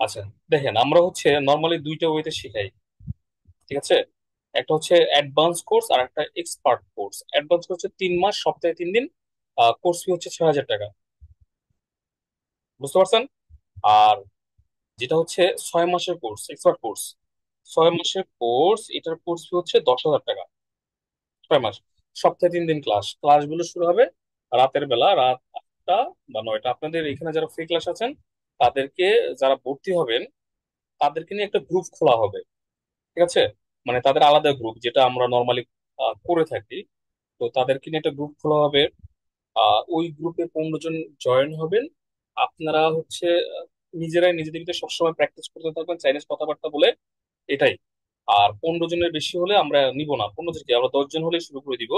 আচ্ছা, দেখেন আমরা হচ্ছে নর্মালি দুইটা ওয়েতে শিখাই। ঠিক আছে, একটা হচ্ছে অ্যাডভান্স কোর্স আর একটা এক্সপার্ট কোর্স। অ্যাডভান্স কোর্স হচ্ছে 3 মাস সপ্তাহে 3 দিন, কোর্স ফি হচ্ছে 6,000 টাকা। বুঝতে পারছেন? আর যেটা হচ্ছে 6 মাসের কোর্স, এক্সপার্ট কোর্স, 6 মাসের কোর্স, এটার কোর্স ফি হচ্ছে 10,000 টাকা। 6 মাস, সপ্তাহে 3 দিন ক্লাস। ক্লাসগুলো শুরু হবে রাতের বেলা, রাত 8টা বা 9টা। আপনাদের এখানে যারা ফ্রি ক্লাস আছেন তাদেরকে, যারা ভর্তি হবেন তাদেরকে নিয়ে একটা গ্রুপ খোলা হবে। ঠিক আছে, মানে তাদের আলাদা গ্রুপ, যেটা আমরা নর্মালি করে থাকি। তো তাদেরকে নিয়ে একটা গ্রুপ খোলা হবে। ওই গ্রুপে 15 জন জয়েন হবেন। আপনারা হচ্ছে নিজেরাই নিজেদের ভিতরে সবসময় প্র্যাকটিস করতে থাকবেন চাইনিজ কথাবার্তা বলে, এটাই। আর 15 জনের বেশি হলে আমরা নিব না। 15 জন কি, আমরা 10 জন হলে শুরু করে দিব।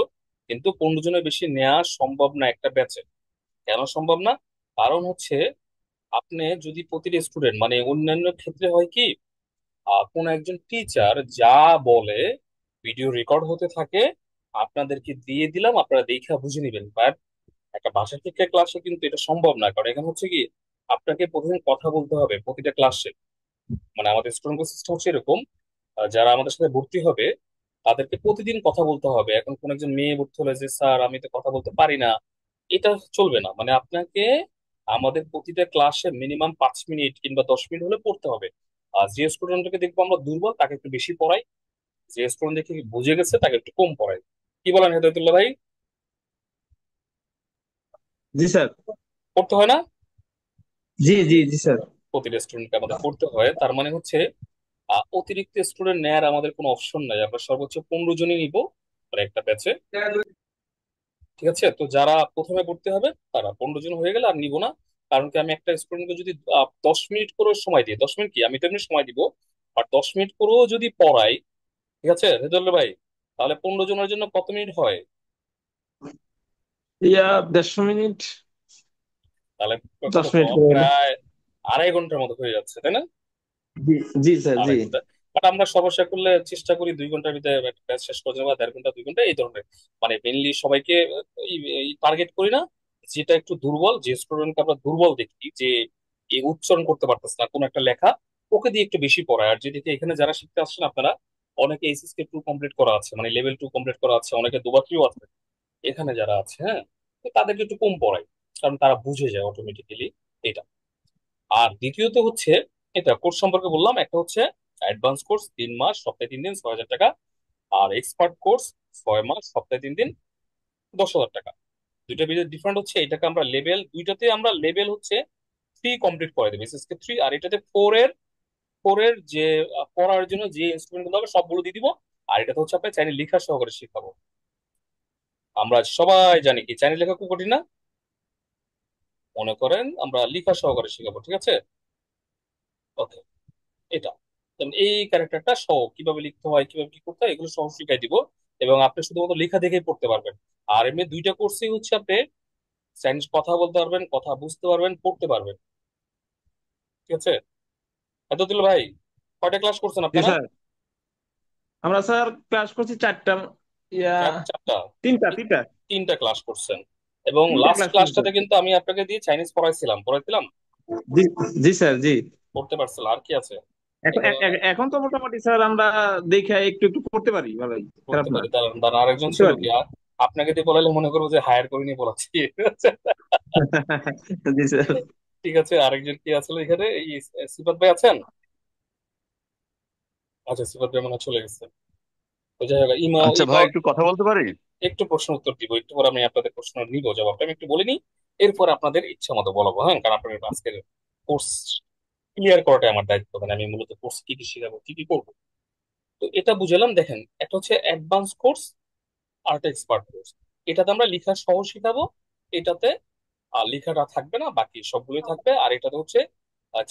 কিন্তু 15 জনের বেশি নেওয়া সম্ভব না একটা ব্যাচে। কেন সম্ভব না? কারণ হচ্ছে আপনি যদি প্রতিটা স্টুডেন্ট, মানে অন্যান্য ক্ষেত্রে হয় কি, কোন একজন টিচার যা বলে ভিডিও রেকর্ড হতে থাকে, আপনাদেরকে দিয়ে দিলাম, আপনারা দেখা বুঝে নেবেন। বাট একটা ভাষা শিক্ষা ক্লাসে কিন্তু এটা সম্ভব না, কারণ এখানে হচ্ছে কি, আপনাকে প্রথমে কথা বলতে হবে প্রতিটা ক্লাসে। মানে আমাদের স্টুডেন্ট সিস্টেম হচ্ছে এরকম, যারা আমাদের সাথে ভর্তি হবে তাদেরকে প্রতিদিন কথা বলতে হবে। এখন কোন একজন মেয়ে ভর্তি হলে যে স্যার আমি তো কথা বলতে পারি না, এটা চলবে না। মানে আপনাকে আমাদের প্রতিটা ক্লাসে মিনিমাম 5 মিনিট কিংবা 10 মিনিট হলে পড়তে হবে। আর যে স্টুডেন্টকে দেখবো আমরা দুর্বল তাকে একটু বেশি পড়াই, যে স্টুডেন্ট দেখে বুঝে গেছে তাকে একটু কম পড়াই। কি বলেন হেদায়তুল্লাহ ভাই? জি স্যার। পড়তে হয় না? জি জি জি স্যার। প্রতিটা স্টুডেন্টকে আমাদের পড়তে হয়, তার মানে হচ্ছে অতিরিক্ত স্টুডেন্ট নেয়ার আমাদের কোনো অপশন নাই। আমরা সর্বোচ্চ 15 জনই নিব মানে একটা ব্যাচে। ঠিক আছে, তো যারা প্রথমে ভর্তি হবে তারা 15 জন হয়ে গেলে আর নিব না। কারণ কি, আমি একটা স্টুডেন্টকে যদি 10 মিনিট করে সময় দিই, 10 মিনিট কি, আমি তো এমনি সময় দিব, আর 10 মিনিট করেও যদি পড়াই, ঠিক আছে রেজাল্ট ভাই, তাহলে 15 জনের জন্য কত মিনিট হয়? ইয়া 150 মিনিট। তাহলে কত 10 মিনিট করে হলো। প্রায় 2.5 ঘন্টার মতো হয়ে যাচ্ছে, তাই না? জি জি স্যার জি। 2.5 ঘন্টা। বাট আমরা সমস্যা করলে চেষ্টা করি 2 ঘন্টার ভিতরে একটা কাজ শেষ করে দেবো, বা 1.5 ঘন্টা 2 ঘন্টা এই ধরনের। মানে মেনলি সবাইকে টার্গেট করি না। যেটা একটু দুর্বল, যে স্টুডেন্টকে আমরা দুর্বল দেখি, যে এই উচ্চারণ করতে পারতেছে না কোন একটা লেখা, ওকে দিয়ে একটু বেশি পড়ায়। আর যেদিকে এখানে যারা শিখতে আসছেন আপনারা, অনেকে এইচএসকে 2 কমপ্লিট করা আছে, মানে লেভেল 2 কমপ্লিট করা আছে, অনেকে দুবার 3ও আছে। এখানে যারা আছে, হ্যাঁ, তো তাদেরকে একটু কম পড়াই, কারণ তারা বুঝে যায় অটোমেটিক্যালি এটা। আর দ্বিতীয়ত হচ্ছে, এটা কোর্স সম্পর্কে বললাম, একটা হচ্ছে অ্যাডভান্স কোর্স 3 মাস সপ্তাহে 3 দিন 6,000 টাকা। আর এক্সপার্ট কোর্স 6 মাস সপ্তাহে 3 দিন 10,000 টাকা। দুইটা ভিতরে ডিফারেন্ট হচ্ছে, এটাকে আমরা লেভেল, দুইটাতে আমরা লেভেল হচ্ছে 3 কমপ্লিট করে দেবো, এসএসকে 3। আর এটাতে 4 এর যে পড়ার জন্য যে ইনস্ট্রুমেন্ট গুলো হবে সবগুলো দিয়ে দিব। আর এটাতে হচ্ছে আপনার চাইনিজ লেখা সহকারে শেখাবো। আমরা সবাই জানি কি চাইনিজ লেখা খুব কঠিন না, মনে করেন আমরা লেখা সহকারে শেখাবো। ঠিক আছে, ওকে। এটা যেমন এই ক্যারেক্টারটা সহ কিভাবে লিখতে হয়, কিভাবে কি করতে হয়, এগুলো সহ শিখাই দিব। এবং আপনি শুধুমাত্র লেখা দেখেই পড়তে পারবেন। আর এমনি দুইটা কোর্সই হচ্ছে আপনি চাইনিজ কথা বলতে পারবেন, কথা বুঝতে পারবেন, পড়তে পারবেন। ঠিক আছে, এত দিল ভাই, কয়টা ক্লাস করছেন জি আপনারা? স্যার। আমরা স্যার ক্লাস করছি 4টা। ইয়া চারটা? তিনটা তিনটা। 3টা ক্লাস করছেন। এবং তিনটা লাস্ট ক্লাস করছি স্যার। ক্লাসটাতে কিন্তু আমি আপনাকে দিয়ে চাইনিজ পড়াইছিলাম। জি জি স্যার জি। পড়তে পারছিলাম। আর কি আছে? এখন এখানে এখন তো মোটামুটি স্যার আমরা দেখে একটু একটু করতে পারি ভালোই। খারাপ করতে না। পারি, দাঁড়ান দাঁড়ান, আরেকজন করতে ছিল পারি। কি আপনাকে দিয়ে পড়াইলে মনে করবো যে হায়ার করে নিয়ে পড়াচ্ছি। জি স্যার। ঠিক আছে, আরেকজন কি আসলে এখানে, এই সিফাত ভাই আছেন? আচ্ছা, সিফাত ভাই মনে হয় চলে গেছে। তো যাই হোক, ইমা আচ্ছা ইমা ভাই, একটু কথা বলতে পারি? একটু প্রশ্ন উত্তর দিব, একটু পরে আমি আপনাদের প্রশ্ন নিব, জবাবটা আমি একটু বলে নিই। এরপর আপনাদের ইচ্ছা মতো বলাবো, হ্যাঁ, কারণ আপনাদের আজকের কোর্স ক্লিয়ার করাটাই আমার দায়িত্ব। মানে আমি মূলত কোর্স কি কি শেখাবো, কি কি করবো। তো এটা বুঝালাম। দেখেন, একটা হচ্ছে অ্যাডভান্স কোর্স আর একটা এক্সপার্ট কোর্স। এটাতে আমরা লেখা সহ শেখাবো। এটাতে লেখাটা থাকবে না, বাকি সবগুলোই থাকবে। আর এটাতে হচ্ছে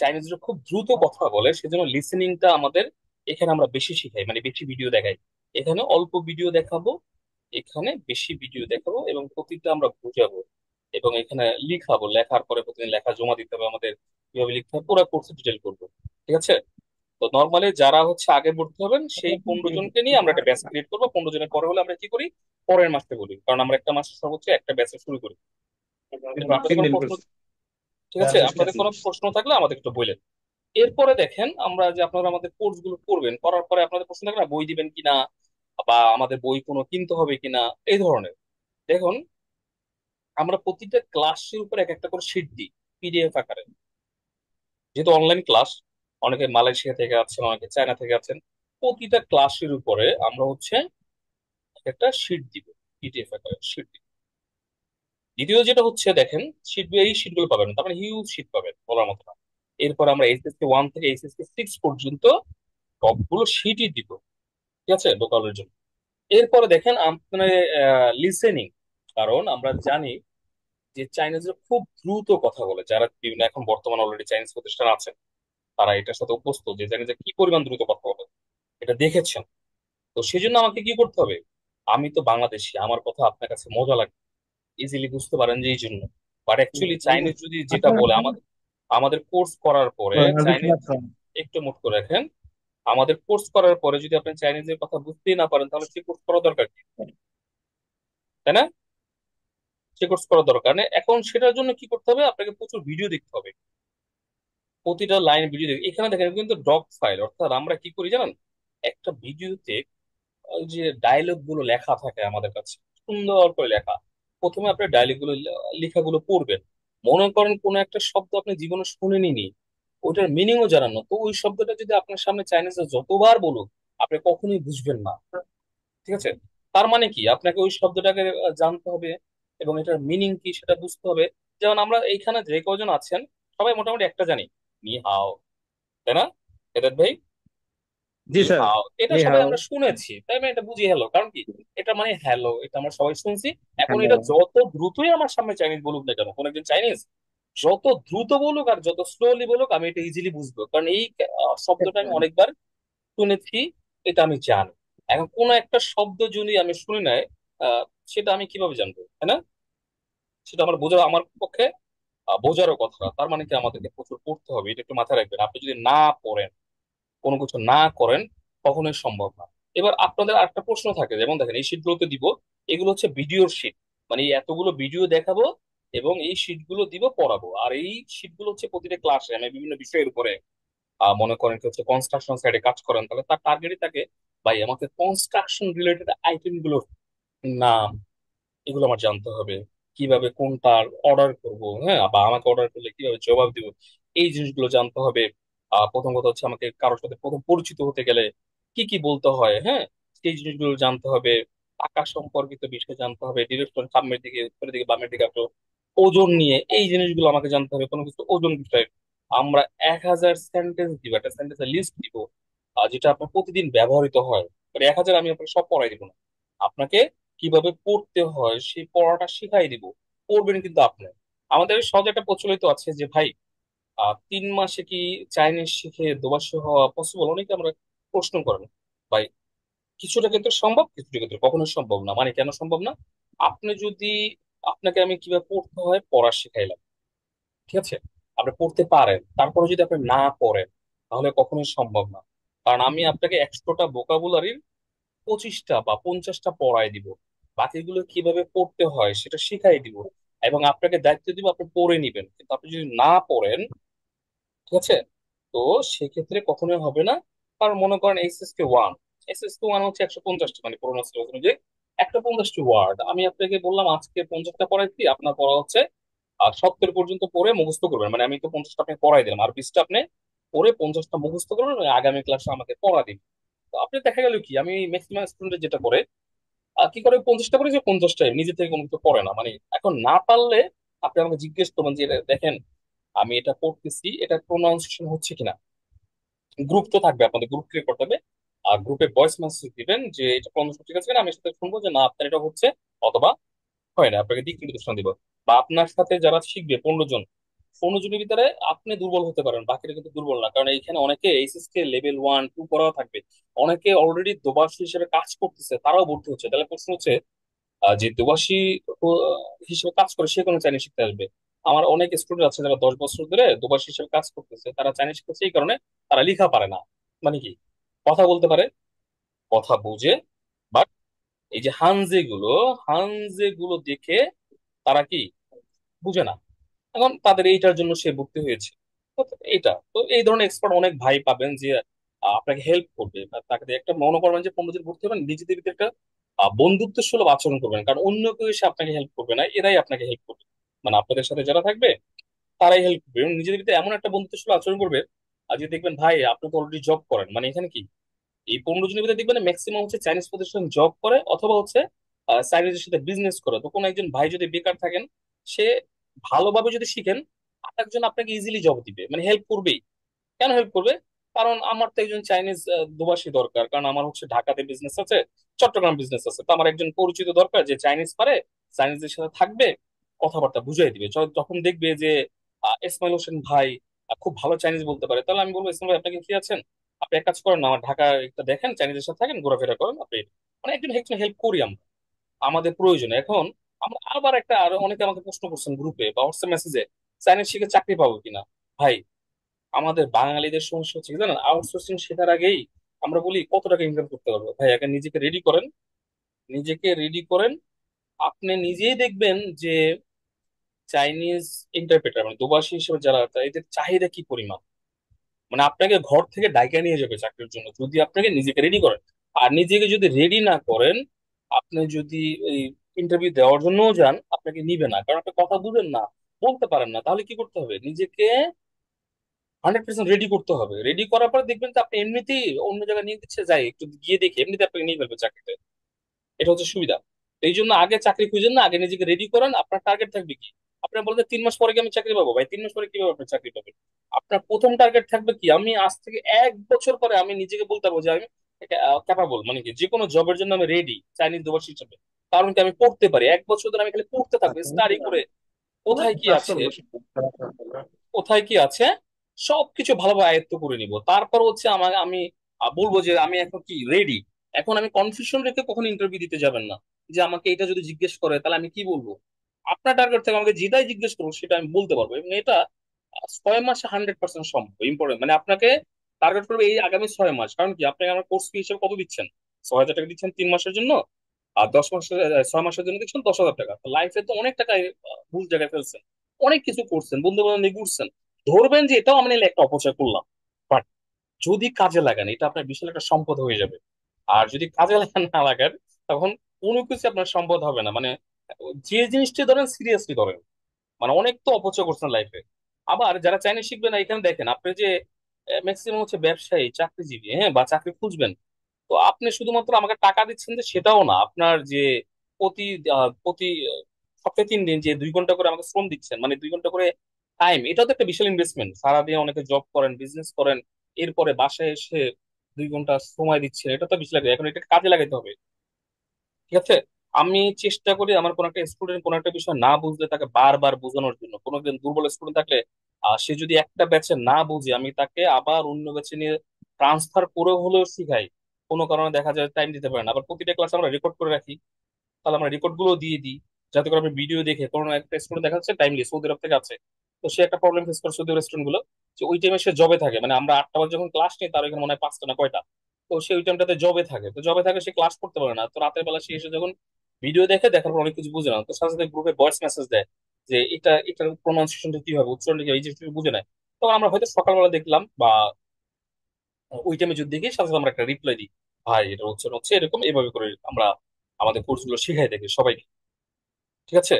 চাইনিজরা খুব দ্রুত কথা বলে, সেজন্য লিসেনিংটা আমাদের এখানে আমরা বেশি শিখাই, মানে বেশি ভিডিও দেখাই। এখানে অল্প ভিডিও দেখাবো, এখানে বেশি ভিডিও দেখাবো, এবং প্রতিটা আমরা বুঝাবো। এবং এখানে লিখাবো, লেখার পরে প্রতিদিন লেখা জমা দিতে হবে আমাদের, কিভাবে লিখতে হবে পুরো কোর্সে ডিটেল করবো। ঠিক আছে, তো নর্মালি যারা হচ্ছে আগে ভর্তি হবেন সেই 15 জনকে নিয়ে আমরা একটা ব্যাচ ক্রিয়েট করবো। 15 জনের পরে হলে আমরা কি করি, পরের মাসে বলি, কারণ আমরা একটা মাসে সর্বোচ্চ একটা ব্যাচে শুরু করি। এরপর আপনাদের কোনো সিগন্যাল প্রশ্ন, করছি। ঠিক আছে, আপনাদের কোনো প্রশ্ন থাকলে আমাদের একটু বললেন। এরপরে দেখেন আমরা যে আপনারা আমাদের কোর্স গুলো করবেন, করার পরে আপনাদের প্রশ্ন থাকে না বই দিবেন কিনা বা আমাদের বই কোনো কিনতে হবে কিনা, এই ধরনের। দেখুন, আমরা প্রতিটা ক্লাসের উপর এক একটা করে শিট দিই, পিডিএফ আকারে। যেহেতু অনলাইন ক্লাস, অনেকে মালয়েশিয়া থেকে আছেন, অনেকে চায়না থেকে আছেন, প্রতিটা ক্লাসের উপরে আমরা হচ্ছে এক একটা শিট দিব, পিডিএফ আকারে শিট দিব। দ্বিতীয় যেটা হচ্ছে দেখেন, শিট, এই শিট গুলো পাবেন, তার মানে হিউজ শিট পাবেন বলার মতো না। এরপর আমরা এইচএসসি 1 থেকে এইচএসসি 6 পর্যন্ত সবগুলো শিটই দিব, ঠিক আছে, লোকালের জন্য। এরপরে দেখেন আপনার লিসেনিং, কারণ আমরা জানি যে চাইনিজরা খুব দ্রুত কথা বলে, যারা বিভিন্ন এখন বর্তমানে অলরেডি চাইনিজ প্রতিষ্ঠান আছে, তারা এটার সাথে অভ্যস্ত, যে চাইনিজরা কি পরিমাণ দ্রুত কথা বলে, এটা দেখেছেন। তো সেই জন্য আমাকে কি করতে হবে, আমি তো বাংলাদেশি, আমার কথা আপনার কাছে মজা লাগে, ইজিলি বুঝতে পারেন যে এই জন্য। বাট অ্যাকচুয়ালি চাইনিজ যদি যেটা আচ্ছা, বলে, আমাদের আমাদের কোর্স করার পরে চাইনিজ, আচ্ছা। একটু নোট করে রাখেন, আমাদের কোর্স করার পরে যদি আপনি চাইনিজের কথা বুঝতেই না পারেন, তাহলে সে কোর্স করা দরকার কি, তাই না? সে কোর্স করা দরকার নেই। এখন সেটার জন্য কি করতে হবে, আপনাকে প্রচুর ভিডিও দেখতে হবে, প্রতিটা লাইন ভিডিও দেখে। এখানে দেখেন কিন্তু ডক ফাইল, অর্থাৎ আমরা কি করি জানেন, একটা ভিডিওতে ওই যে ডায়লগ গুলো লেখা থাকে আমাদের কাছে, সুন্দর করে লেখা। প্রথমে আপনি ডায়লগ গুলো, লেখাগুলো পড়বেন। মনে করেন কোন একটা শব্দ আপনি জীবনে শুনেননি, ওইটার মিনিংও জানানো, তো ওই শব্দটা যদি আপনার সামনে চাইনিজরা যতবার বলুক, আপনি কখনোই বুঝবেন না, ঠিক আছে? তার মানে কি, আপনাকে ওই শব্দটাকে জানতে হবে এবং এটার মিনিং কি সেটা বুঝতে হবে। যেমন আমরা এইখানে যে কজন আছেন, সবাই মোটামুটি একটা জানি, নি হাও, তাই না এদের ভাই? জি নি স্যার। হাও, এটা নি সবাই হাও। আমরা শুনেছি, তাই না? এটা বুঝি হ্যালো, কারণ কি, এটা মানে হ্যালো, এটা আমরা সবাই শুনছি। এখন হ্যালো। এটা যত দ্রুতই আমার সামনে চাইনিজ বলুক না কেন, কোন একজন চাইনিজ যত দ্রুত বলুক আর যত স্লোলি বলুক, আমি এটা ইজিলি বুঝবো, কারণ এই শব্দটা আমি অনেকবার শুনেছি, এটা আমি জানি। এখন কোন একটা শব্দ যদি আমি শুনি নাই, আহ, সেটা আমি কিভাবে জানবো, তাই না? সেটা আমার বোঝা, আমার পক্ষে বোঝারও কথা না। তার মানে কি, আমাদেরকে প্রচুর পড়তে হবে, এটা একটু মাথায় রাখবেন। আপনি যদি না পড়েন, কোনো কিছু না করেন, কখনোই সম্ভব না। এবার আপনাদের আরেকটা প্রশ্ন থাকে, যেমন দেখেন এই শীটগুলোতে দিব, এগুলো হচ্ছে ভিডিওর শীট, মানে এই এতগুলো ভিডিও দেখাবো এবং এই শীটগুলো দিব, পড়াবো। আর এই শীটগুলো হচ্ছে প্রতিটা ক্লাসে আমি বিভিন্ন বিষয়ের উপরে, মনে করেন কি হচ্ছে কনস্ট্রাকশন সাইডে কাজ করেন, তাহলে তার টার্গেটই থাকে, ভাই আমাকে কনস্ট্রাকশন রিলেটেড আইটেম গুলোর নাম, এগুলো আমার জানতে হবে, কিভাবে কোনটার অর্ডার করব, হ্যাঁ, বা আমাকে অর্ডার করলে কিভাবে জবাব দিব, এই জিনিসগুলো জানতে হবে। প্রথম কথা হচ্ছে আমাকে কারোর সাথে প্রথম পরিচিত হতে গেলে কি কি বলতে হয়, হ্যাঁ, সেই জিনিসগুলো জানতে হবে। টাকা সম্পর্কিত বিষয় জানতে হবে, ডিরেকশন সামনের দিকে, উপরের দিকে, বামের দিকে আসো, ওজন নিয়ে এই জিনিসগুলো আমাকে জানতে হবে, কোনো কিছু ওজন বিষয়। আমরা 1000 সেন্টেন্স দিব, একটা সেন্টেন্সের লিস্ট দিব, যেটা আপনার প্রতিদিন ব্যবহৃত হয়। 1000 আমি আপনাকে সব পড়াই দিব না, আপনাকে কিভাবে পড়তে হয় সেই পড়াটা শিখাই দিব, পড়বেন কিন্তু আপনি। আমাদের সহজ একটা প্রচলিত আছে যে ভাই, 3 মাসে কি চাইনিজ শিখে দুবাসী হওয়া পসিবল, অনেকে আমরা প্রশ্ন করেন। ভাই, কিছুটা ক্ষেত্রে সম্ভব, কিছুটা ক্ষেত্রে কখনোই সম্ভব না। মানে কেন সম্ভব না, আপনি যদি, আপনাকে আমি কিভাবে পড়তে হয় পড়া শিখাইলাম, ঠিক আছে, আপনি পড়তে পারেন, তারপরে যদি আপনি না পড়েন, তাহলে কখনোই সম্ভব না। কারণ আমি আপনাকে 100টা ভোকাবুলারির 25টা বা 50টা পড়াই দিব, বাকিগুলো কিভাবে পড়তে হয় সেটা শিখাই দিব, এবং আপনাকে দায়িত্ব দিব আপনি পড়ে নিবেন। কিন্তু আপনি যদি না পড়েন, ঠিক আছে, তো সেক্ষেত্রে কখনোই হবে না। কারণ মনে করেন এসএসকে 1, এসএসকে 1 হচ্ছে 150টা, মানে পুরোনো সিলেবাস অনুযায়ী 150টি ওয়ার্ড। আমি আপনাকে বললাম আজকে 50টা পড়াইছি, আপনার পড়া হচ্ছে 70 পর্যন্ত পড়ে মুখস্থ করবেন, মানে আমি তো 50টা আপনাকে পড়াই দিলাম, আর 20টা আপনি পড়ে 50টা মুখস্থ করবেন এবং আগামী ক্লাসে আমাকে পড়া দিন। তো আপনি দেখা গেল কি, আমি ম্যাক্সিমাম স্টুডেন্ট যেটা করে, কি করে, 50টা করে যে 50টাই নিজে থেকে কোনো কিছু পড়ে না। মানে এখন না পারলে আপনি আমাকে জিজ্ঞেস করবেন যে দেখেন আমি এটা পড়তেছি, এটা প্রোনাউন্সিয়েশন হচ্ছে কিনা। গ্রুপ তো থাকবে, আপনাদের গ্রুপ ক্রিয়েট করতে হবে, আর গ্রুপে ভয়েস মেসেজ দিবেন যে এটা প্রোনাউন্সিয়েশন ঠিক আছে কিনা, আমি সাথে শুনবো যে না আপনার এটা হচ্ছে, অথবা হয় না, আপনাকে দিক নির্দেশনা দিব। বা আপনার সাথে যারা শিখবে 15 জন, 15 জনের ভিতরে আপনি দুর্বল হতে পারেন, বাকিরা কিন্তু দুর্বল না, কারণ এইখানে অনেকে এইচএসকে লেভেল 1 2 করা থাকবে, অনেকে অলরেডি দোবাসী হিসেবে কাজ করতেছে, তারাও ভর্তি হচ্ছে। তাহলে প্রশ্ন হচ্ছে, যে দোবাসী হিসেবে কাজ করে সে কোনো চাইনিজ শিখতে আসবে? আমার অনেক স্টুডেন্ট আছে যারা 10 বছর ধরে দোবাসী হিসেবে কাজ করতেছে, তারা চাইনিজ শিখতেছে এই কারণে, তারা লেখা পারে না, মানে কি, কথা বলতে পারে, কথা বুঝে, বাট এই যে হানজে গুলো দেখে তারা কি বুঝে না। এখন তাদের এইটার জন্য সে ভর্তি হয়েছে। এটা তো এই ধরনের এক্সপার্ট অনেক ভাই পাবেন যে আপনাকে হেল্প করবে, বা তাকে দিয়ে একটা মনে করবেন যে 15 দিন ভর্তি হবেন, নিজেদের ভিতরে একটা বন্ধুত্ব সুলভ আচরণ করবেন, কারণ অন্য কেউ এসে আপনাকে হেল্প করবে না, এরাই আপনাকে হেল্প করবে। মানে আপনাদের সাথে যারা থাকবে তারাই হেল্প করবে, এবং নিজেদের ভিতরে এমন একটা বন্ধুত্ব সুলভ আচরণ করবে। আর যদি দেখবেন ভাই আপনি তো অলরেডি জব করেন, মানে এখানে কি এই 15 জনের ভিতরে দেখবেন ম্যাক্সিমাম হচ্ছে চাইনিজ প্রতিষ্ঠান জব করে, অথবা হচ্ছে চাইনিজের সাথে বিজনেস করে। তো কোনো একজন ভাই যদি বেকার থাকেন, সে ভালোভাবে যদি শিখেন, আরেকজন আপনাকে ইজিলি জব দিবে, মানে হেল্প করবেই। কেন হেল্প করবে? কারণ আমার তো একজন চাইনিজ দুভাষী দরকার, কারণ আমার হচ্ছে ঢাকাতে বিজনেস আছে, চট্টগ্রাম বিজনেস আছে, তো আমার একজন পরিচিত দরকার যে চাইনিজ পারে, চাইনিজদের সাথে থাকবে, কথাবার্তা বুঝাই দিবে। যখন দেখবে যে ইসমাইল হোসেন ভাই খুব ভালো চাইনিজ বলতে পারে, তাহলে আমি বলবো ইসমাইল ভাই আপনি কি ফ্রি আছেন, আপনি এক কাজ করেন না, আমার ঢাকা একটা দেখেন, চাইনিজের সাথে থাকেন, ঘোরাফেরা করেন আপনি। মানে একজন একজন হেল্প করি আমরা, আমাদের প্রয়োজনে। এখন আমরা আবার একটা, আরো অনেকে আমাকে প্রশ্ন করছেন গ্রুপে বা হোয়াটসঅ্যাপ মেসেজে, চাইনিজ শিখে চাকরি পাবো কিনা। ভাই, আমাদের বাঙালিদের সমস্যা হচ্ছে কি জানেন, আউটসোর্সিং শেখার আগেই আমরা বলি কত টাকা ইনকাম করতে পারবো। ভাই আগে নিজেকে রেডি করেন, নিজেকে রেডি করেন। আপনি নিজেই দেখবেন যে চাইনিজ ইন্টারপ্রেটার মানে দুভাষী হিসেবে যারা এদের চাহিদা কি পরিমাণ। মানে আপনাকে ঘর থেকে ডাইকা নিয়ে যাবে চাকরির জন্য, যদি আপনাকে নিজেকে রেডি করেন। আর নিজেকে যদি রেডি না করেন, আপনি যদি এই ইন্টারভিউ দেওয়ার জন্যও যান, আপনাকে নিবে না, কারণ আপনি কথা বুঝেন না, বলতে পারেন না। তাহলে কি করতে হবে? নিজেকে 100% রেডি করতে হবে। রেডি করার পর দেখবেন যে আপনি এমনিতেই অন্য জায়গায় নিয়ে দিচ্ছে, যাই একটু গিয়ে দেখে এমনিতে আপনাকে নিয়ে ফেলবে চাকরিতে। এটা হচ্ছে সুবিধা। তো এই জন্য আগে চাকরি খুঁজেন না, আগে নিজেকে রেডি করেন। আপনার টার্গেট থাকবে কি? আপনার বলতে 3 মাস পরে কি আমি চাকরি পাবো? ভাই 3 মাস পরে কিভাবে আপনি চাকরি পাবেন? আপনার প্রথম টার্গেট থাকবে কি, আমি আজ থেকে 1 বছর পরে আমি নিজেকে বলতে পারবো যে আমি ক্যাপাবল, মানে কি যে কোনো জবের জন্য আমি রেডি চাইনিজ দুবার হিসেবে। কারণ কি, আমি পড়তে পারি। 1 বছর ধরে আমি খালি পড়তে থাকবো, স্টাডি করে কোথায় কি আছে, কোথায় কি আছে সবকিছু ভালোভাবে আয়ত্ত করে নিব। তারপর হচ্ছে আমি বলবো যে আমি এখন কি রেডি। এখন আমি কনফিউশন রেখে কখনো ইন্টারভিউ দিতে যাবেন না, যে আমাকে এটা যদি জিজ্ঞেস করে তাহলে আমি কি বলবো। আপনার টার্গেট থেকে আমাকে যেটাই জিজ্ঞেস করবো সেটা আমি বলতে পারবো, এবং এটা 6 মাসে 100% সম্ভব। ইম্পর্টেন্ট মানে আপনাকে টার্গেট করবে এই আগামী 6 মাস। কারণ কি, আপনি আমার কোর্স ফি হিসেবে কত দিচ্ছেন? 6,000 টাকা দিচ্ছেন 3 মাসের জন্য, আর 10 মাসের 6 মাসের জন্য দিচ্ছেন 10,000 টাকা। লাইফে তো অনেক টাকা ভুল জায়গায় ফেলছেন, অনেক কিছু করছেন, বন্ধু বান্ধব নিয়ে ঘুরছেন। ধরবেন যে এটাও আমি নাহলে একটা অপচয় করলাম, বাট যদি কাজে লাগান এটা আপনার বিশাল একটা সম্পদ হয়ে যাবে। আর যদি কাজে না লাগান, তখন কোনো কিছু আপনার সম্পদ হবে না। মানে যে জিনিসটা ধরেন সিরিয়াসলি ধরেন, মানে অনেক তো অপচয় করছেন লাইফে। আবার যারা চাইনিজ শিখবে না, এখানে দেখেন আপনি যে ম্যাক্সিমাম হচ্ছে ব্যবসায়ী চাকরিজীবী, হ্যাঁ, বা চাকরি খুঁজবেন, তো আপনি শুধুমাত্র আমাকে টাকা দিচ্ছেন যে সেটাও না। আপনার যে প্রতি প্রতি সপ্তাহে 3 দিন যে 2 ঘন্টা করে আমাকে শ্রম দিচ্ছেন, মানে 2 ঘন্টা করে টাইম, এটাও তো একটা বিশাল ইনভেস্টমেন্ট। সারাদিন অনেকে জব করেন, বিজনেস করেন, এরপরে বাসায় এসে 2 ঘন্টা সময় দিচ্ছেন, এটা তো বেশি লাগে। এখন এটা কাজে লাগাইতে হবে, ঠিক আছে? আমি চেষ্টা করি আমার কোন একটা স্টুডেন্ট কোন একটা বিষয় না বুঝলে তাকে বারবার বোঝানোর জন্য। কোনো একজন দুর্বল স্টুডেন্ট থাকলে সে যদি একটা ব্যাচে না বুঝে, আমি তাকে আবার অন্য ব্যাচে নিয়ে ট্রান্সফার করে হলেও শিখাই। কোনো কারণে দেখা যায় টাইম দিতে পারে না, আবার প্রতিটা ক্লাস আমরা রেকর্ড করে রাখি, তাহলে আমরা রেকর্ড গুলো দিয়ে দিই, যাতে করে আপনি ভিডিও দেখে কোনো একটা স্টুডেন্ট দেখা যাচ্ছে টাইমলি সৌদি আরব থেকে আছে, তো সে একটা প্রবলেম ফেস করে সৌদি আরব স্টুডেন্ট গুলো, যে ওই টাইমে সে জবে থাকে। মানে আমরা 8টা বাজে যখন ক্লাস নিই, তার এখানে মনে হয় 5টা না কয়টা, তো সে ওই টাইমটাতে জবে থাকে, তো জবে থাকে সে ক্লাস করতে পারে না। তো রাতের বেলা সে এসে যখন ভিডিও দেখে, দেখার পর অনেক কিছু বুঝে না, তো সাথে সাথে গ্রুপে ভয়েস মেসেজ দেয় যে এটার প্রোনাউন্সিয়েশনটা কি হবে, উচ্চারণটা কি হবে, এই জিনিসটা বুঝে নেয়। তখন আমরা হয়তো সকালবেলা দেখলাম বা ওই টাইমে যদি দেখি, সাথে সাথে আমরা একটা রিপ্লাই দিই, ভাই এটা উচ্চারণ হচ্ছে এরকম, এভাবে করে আমরা আমাদের কোর্স গুলো শিখাই দেখি সবাইকে, ঠিক আছে?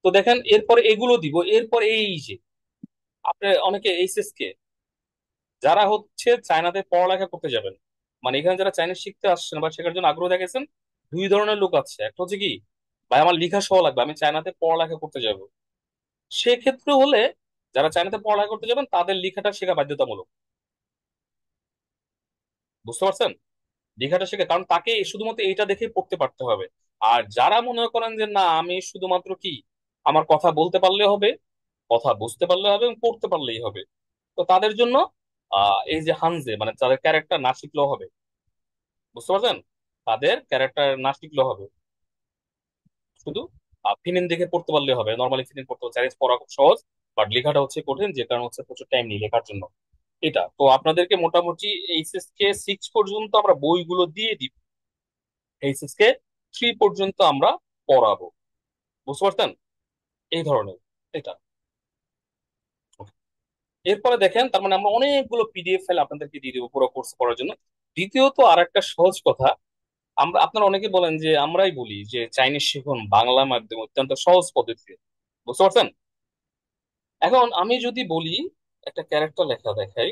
তো দেখেন এরপরে এগুলো দিব, এরপর এই যে আপনি অনেকে এইচএস কে যারা হচ্ছে চায়নাতে পড়ালেখা করতে যাবেন, মানে এখানে যারা চাইনিজ শিখতে আসছেন বা শেখার জন্য আগ্রহ দেখাচ্ছেন, 2 ধরনের লোক আছে। একটা হচ্ছে কি, ভাই আমার লেখা সহ লাগবে, আমি চায়নাতে পড়ালেখা করতে যাব। সেক্ষেত্রে হলে যারা চায়নাতে পড়ালেখা করতে যাবেন তাদের লেখাটা শেখা বাধ্যতামূলক। বুঝতে পারছেন? লেখাটা শেখা, কারণ তাকে শুধুমাত্র এইটা দেখেই পড়তে পারতে হবে। আর যারা মনে করেন যে না আমি শুধুমাত্র কি আমার কথা বলতে পারলে হবে, কথা বুঝতে পারলে হবে এবং পড়তে পারলেই হবে, তো তাদের জন্য এই যে হানজে মানে তাদের ক্যারেক্টার না শিখলেও হবে। বুঝতে পারছেন? তাদের ক্যারেক্টার না শিখলেও হবে, শুধু ফিনিন দেখে পড়তে পারলে হবে। নর্মালি ফিনিন পড়তে চাইনিজ পড়া খুব সহজ, বাট লেখাটা হচ্ছে কঠিন, যে কারণ হচ্ছে প্রচুর টাইম নিয়ে লেখার জন্য। এটা তো আপনাদেরকে মোটামুটি এইচএস কে 6 পর্যন্ত আমরা বইগুলো দিয়ে দিব, এইচএস কে 3 পর্যন্ত আমরা পড়াবো। বুঝতে পারছেন? এই ধরনের এটা। এরপরে দেখেন, তার মানে আমরা অনেকগুলো পিডিএফ ফাইল আপনাদেরকে দিয়ে দেবো পুরো কোর্স করার জন্য। দ্বিতীয়ত আর একটা সহজ কথা, আমরা আপনারা অনেকে বলেন যে, আমরাই বলি যে চাইনিজ শিখুন বাংলা মাধ্যমে অত্যন্ত সহজ পদ্ধতিতে, বুঝতে পারছেন? এখন আমি যদি বলি, একটা ক্যারেক্টার লেখা দেখাই,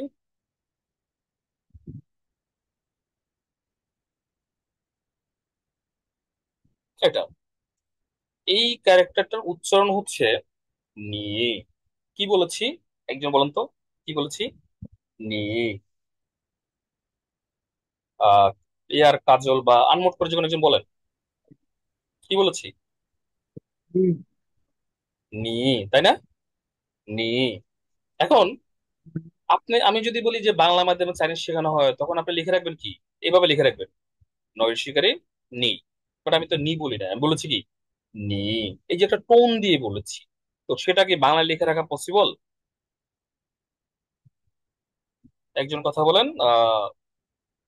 এটা, এই ক্যারেক্টারটার উচ্চারণ হচ্ছে নি। কি বলেছি? একজন বলেন তো, কি বলেছি? নি। আহ এয়ার কাজল বা আনমোট করে যখন একজন বলেন, কি বলেছি? হুম। নি, তাই না? নি। এখন আমি যদি বলি যে বাংলা মাধ্যমে চাইনিজ শেখানো হয়, তখন আপনি লিখে রাখবেন কি? এভাবে লিখে রাখবেন, নয় শিকারী নি। বাট আমি তো নি বলি না, আমি বলেছি কি? নি। এই যে একটা টোন দিয়ে বলেছি, তো সেটা কি বাংলায় লিখে রাখা পসিবল? একজন কথা বলেন।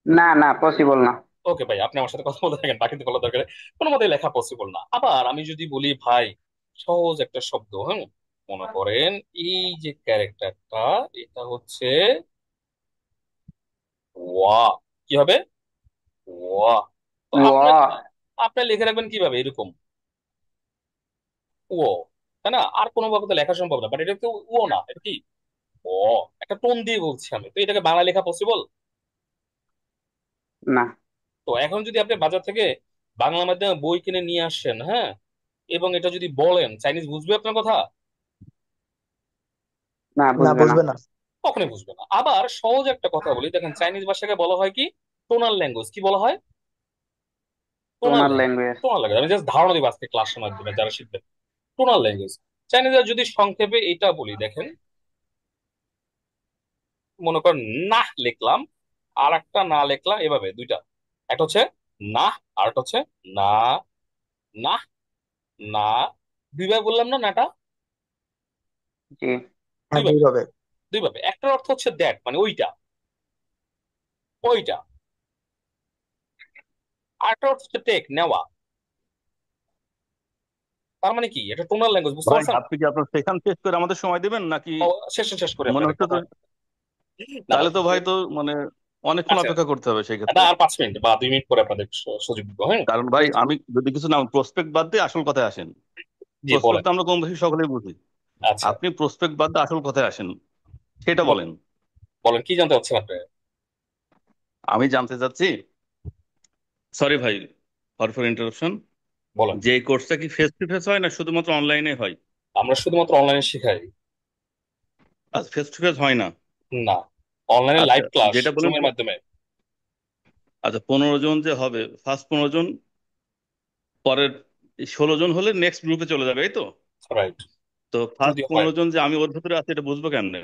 না না, পসিবল না। ওকে ভাই, আপনি আমার সাথে কথা বলতে থাকেন, বাকিতে বলার দরকার নেই। কোনো মতে লেখা পসিবল না। আবার আমি যদি বলি ভাই, সহজ একটা শব্দ, হ্যাঁ, মনে করেন এই যে ক্যারেক্টারটা, এটা হচ্ছে ওয়া। কি হবে? ওয়া। তো আপনি ও। আপনি লিখে রাখবেন কিভাবে? এরকম ও, তাই না? আর কোনো ভাবে তো লেখা সম্ভব না, বাট এটা তো ও না, এটা কি? ও। একটা টোন দিয়ে বলছি আমি, তো এটাকে বাংলা লেখা পসিবল? না তো এখন যদি আপনি বাজার থেকে বাংলা মাধ্যমে বই কিনে নিয়ে আসেন, হ্যাঁ, এবং এটা যদি বলেন, চাইনিজ বুঝবে আপনার কথা? না, না, বুঝবে না। বুঝবে না। কখনোই বুঝবে না। আবার সহজ একটা কথা বলি, দেখেন চাইনিজ ভাষাকে বলা হয় কি? Tonal language. কি বলা হয়? Tonal tonal language. Language. Tonal language, আমি জাস্ট ধারণা দিব আজকে ক্লাসের মাধ্যমে যারা শিখবেন। Tonal language. চাইনিজরা যদি সংক্ষেপে এটা বলি, দেখেন, মনে করেন না লিখলাম, আর একটা না লিখলাম, এভাবে দুইটা। একটা হচ্ছে না, আর একটা হচ্ছে না। না, না, দুইভাবে বললাম না নাটা? জি। হ্যাঁ, দুইভাবে। দুইভাবে। দুইভাবে। একটার অর্থ হচ্ছে দ্যাট, মানে ওইটা, ওইটা। আর একটা অর্থ হচ্ছে টেক, নেওয়া। তার মানে কি? এটা টোনাল ল্যাঙ্গুয়েজ, বুঝতে ভাই পারছেন? আপনি কি আপনার সেশন শেষ করে আমাদের সময় দিবেন নাকি? ও, শেষ করে মনে আপনাদের হচ্ছে কথা। তো। না না, তাহলে তো ভাই তো মানে অনেকক্ষণ আচ্ছা, অপেক্ষা করতে হবে সেই না ক্ষেত্রে। আর 5 মিনিট বা 2 মিনিট পরে আপনাদের সুযোগ দিব, হ্যাঁ। কারণ ভাই আমি যদি কিছু না প্রসপেক্ট বাদ দিয়ে আসল কথায় আসেন। জি প্রসপেক্ট বলেন। তো আমরা কম বেশি সকলেই বুঝি। আচ্ছা, আপনি প্রসপেক্ট বাদ দিয়ে আসল কথায় আসেন, সেটা বলেন। বলেন। বলেন, কি জানতে চাচ্ছেন আপনি? আমি জানতে চাচ্ছি, সরি ভাই ফর ইন্টারাপশন, বলেন। যে কোর্সটা কি ফেস টু ফেস হয় না শুধুমাত্র অনলাইনে হয়? আমরা শুধুমাত্র অনলাইনে শেখাই। আজ ফেস টু ফেস হয় না? না, অনলাইনে আচ্ছা, লাইভ ক্লাস যেটা বলেন জুমের মাধ্যমে। আচ্ছা 15 জন যে হবে, ফার্স্ট 15 জন, পরের 16 জন হলে নেক্সট গ্রুপে চলে যাবে, এই তো? রাইট। তো ফার্স্ট যদি হয়, 15 জন যে আমি ওর ভিতরে আছি এটা বুঝবো কেমনে?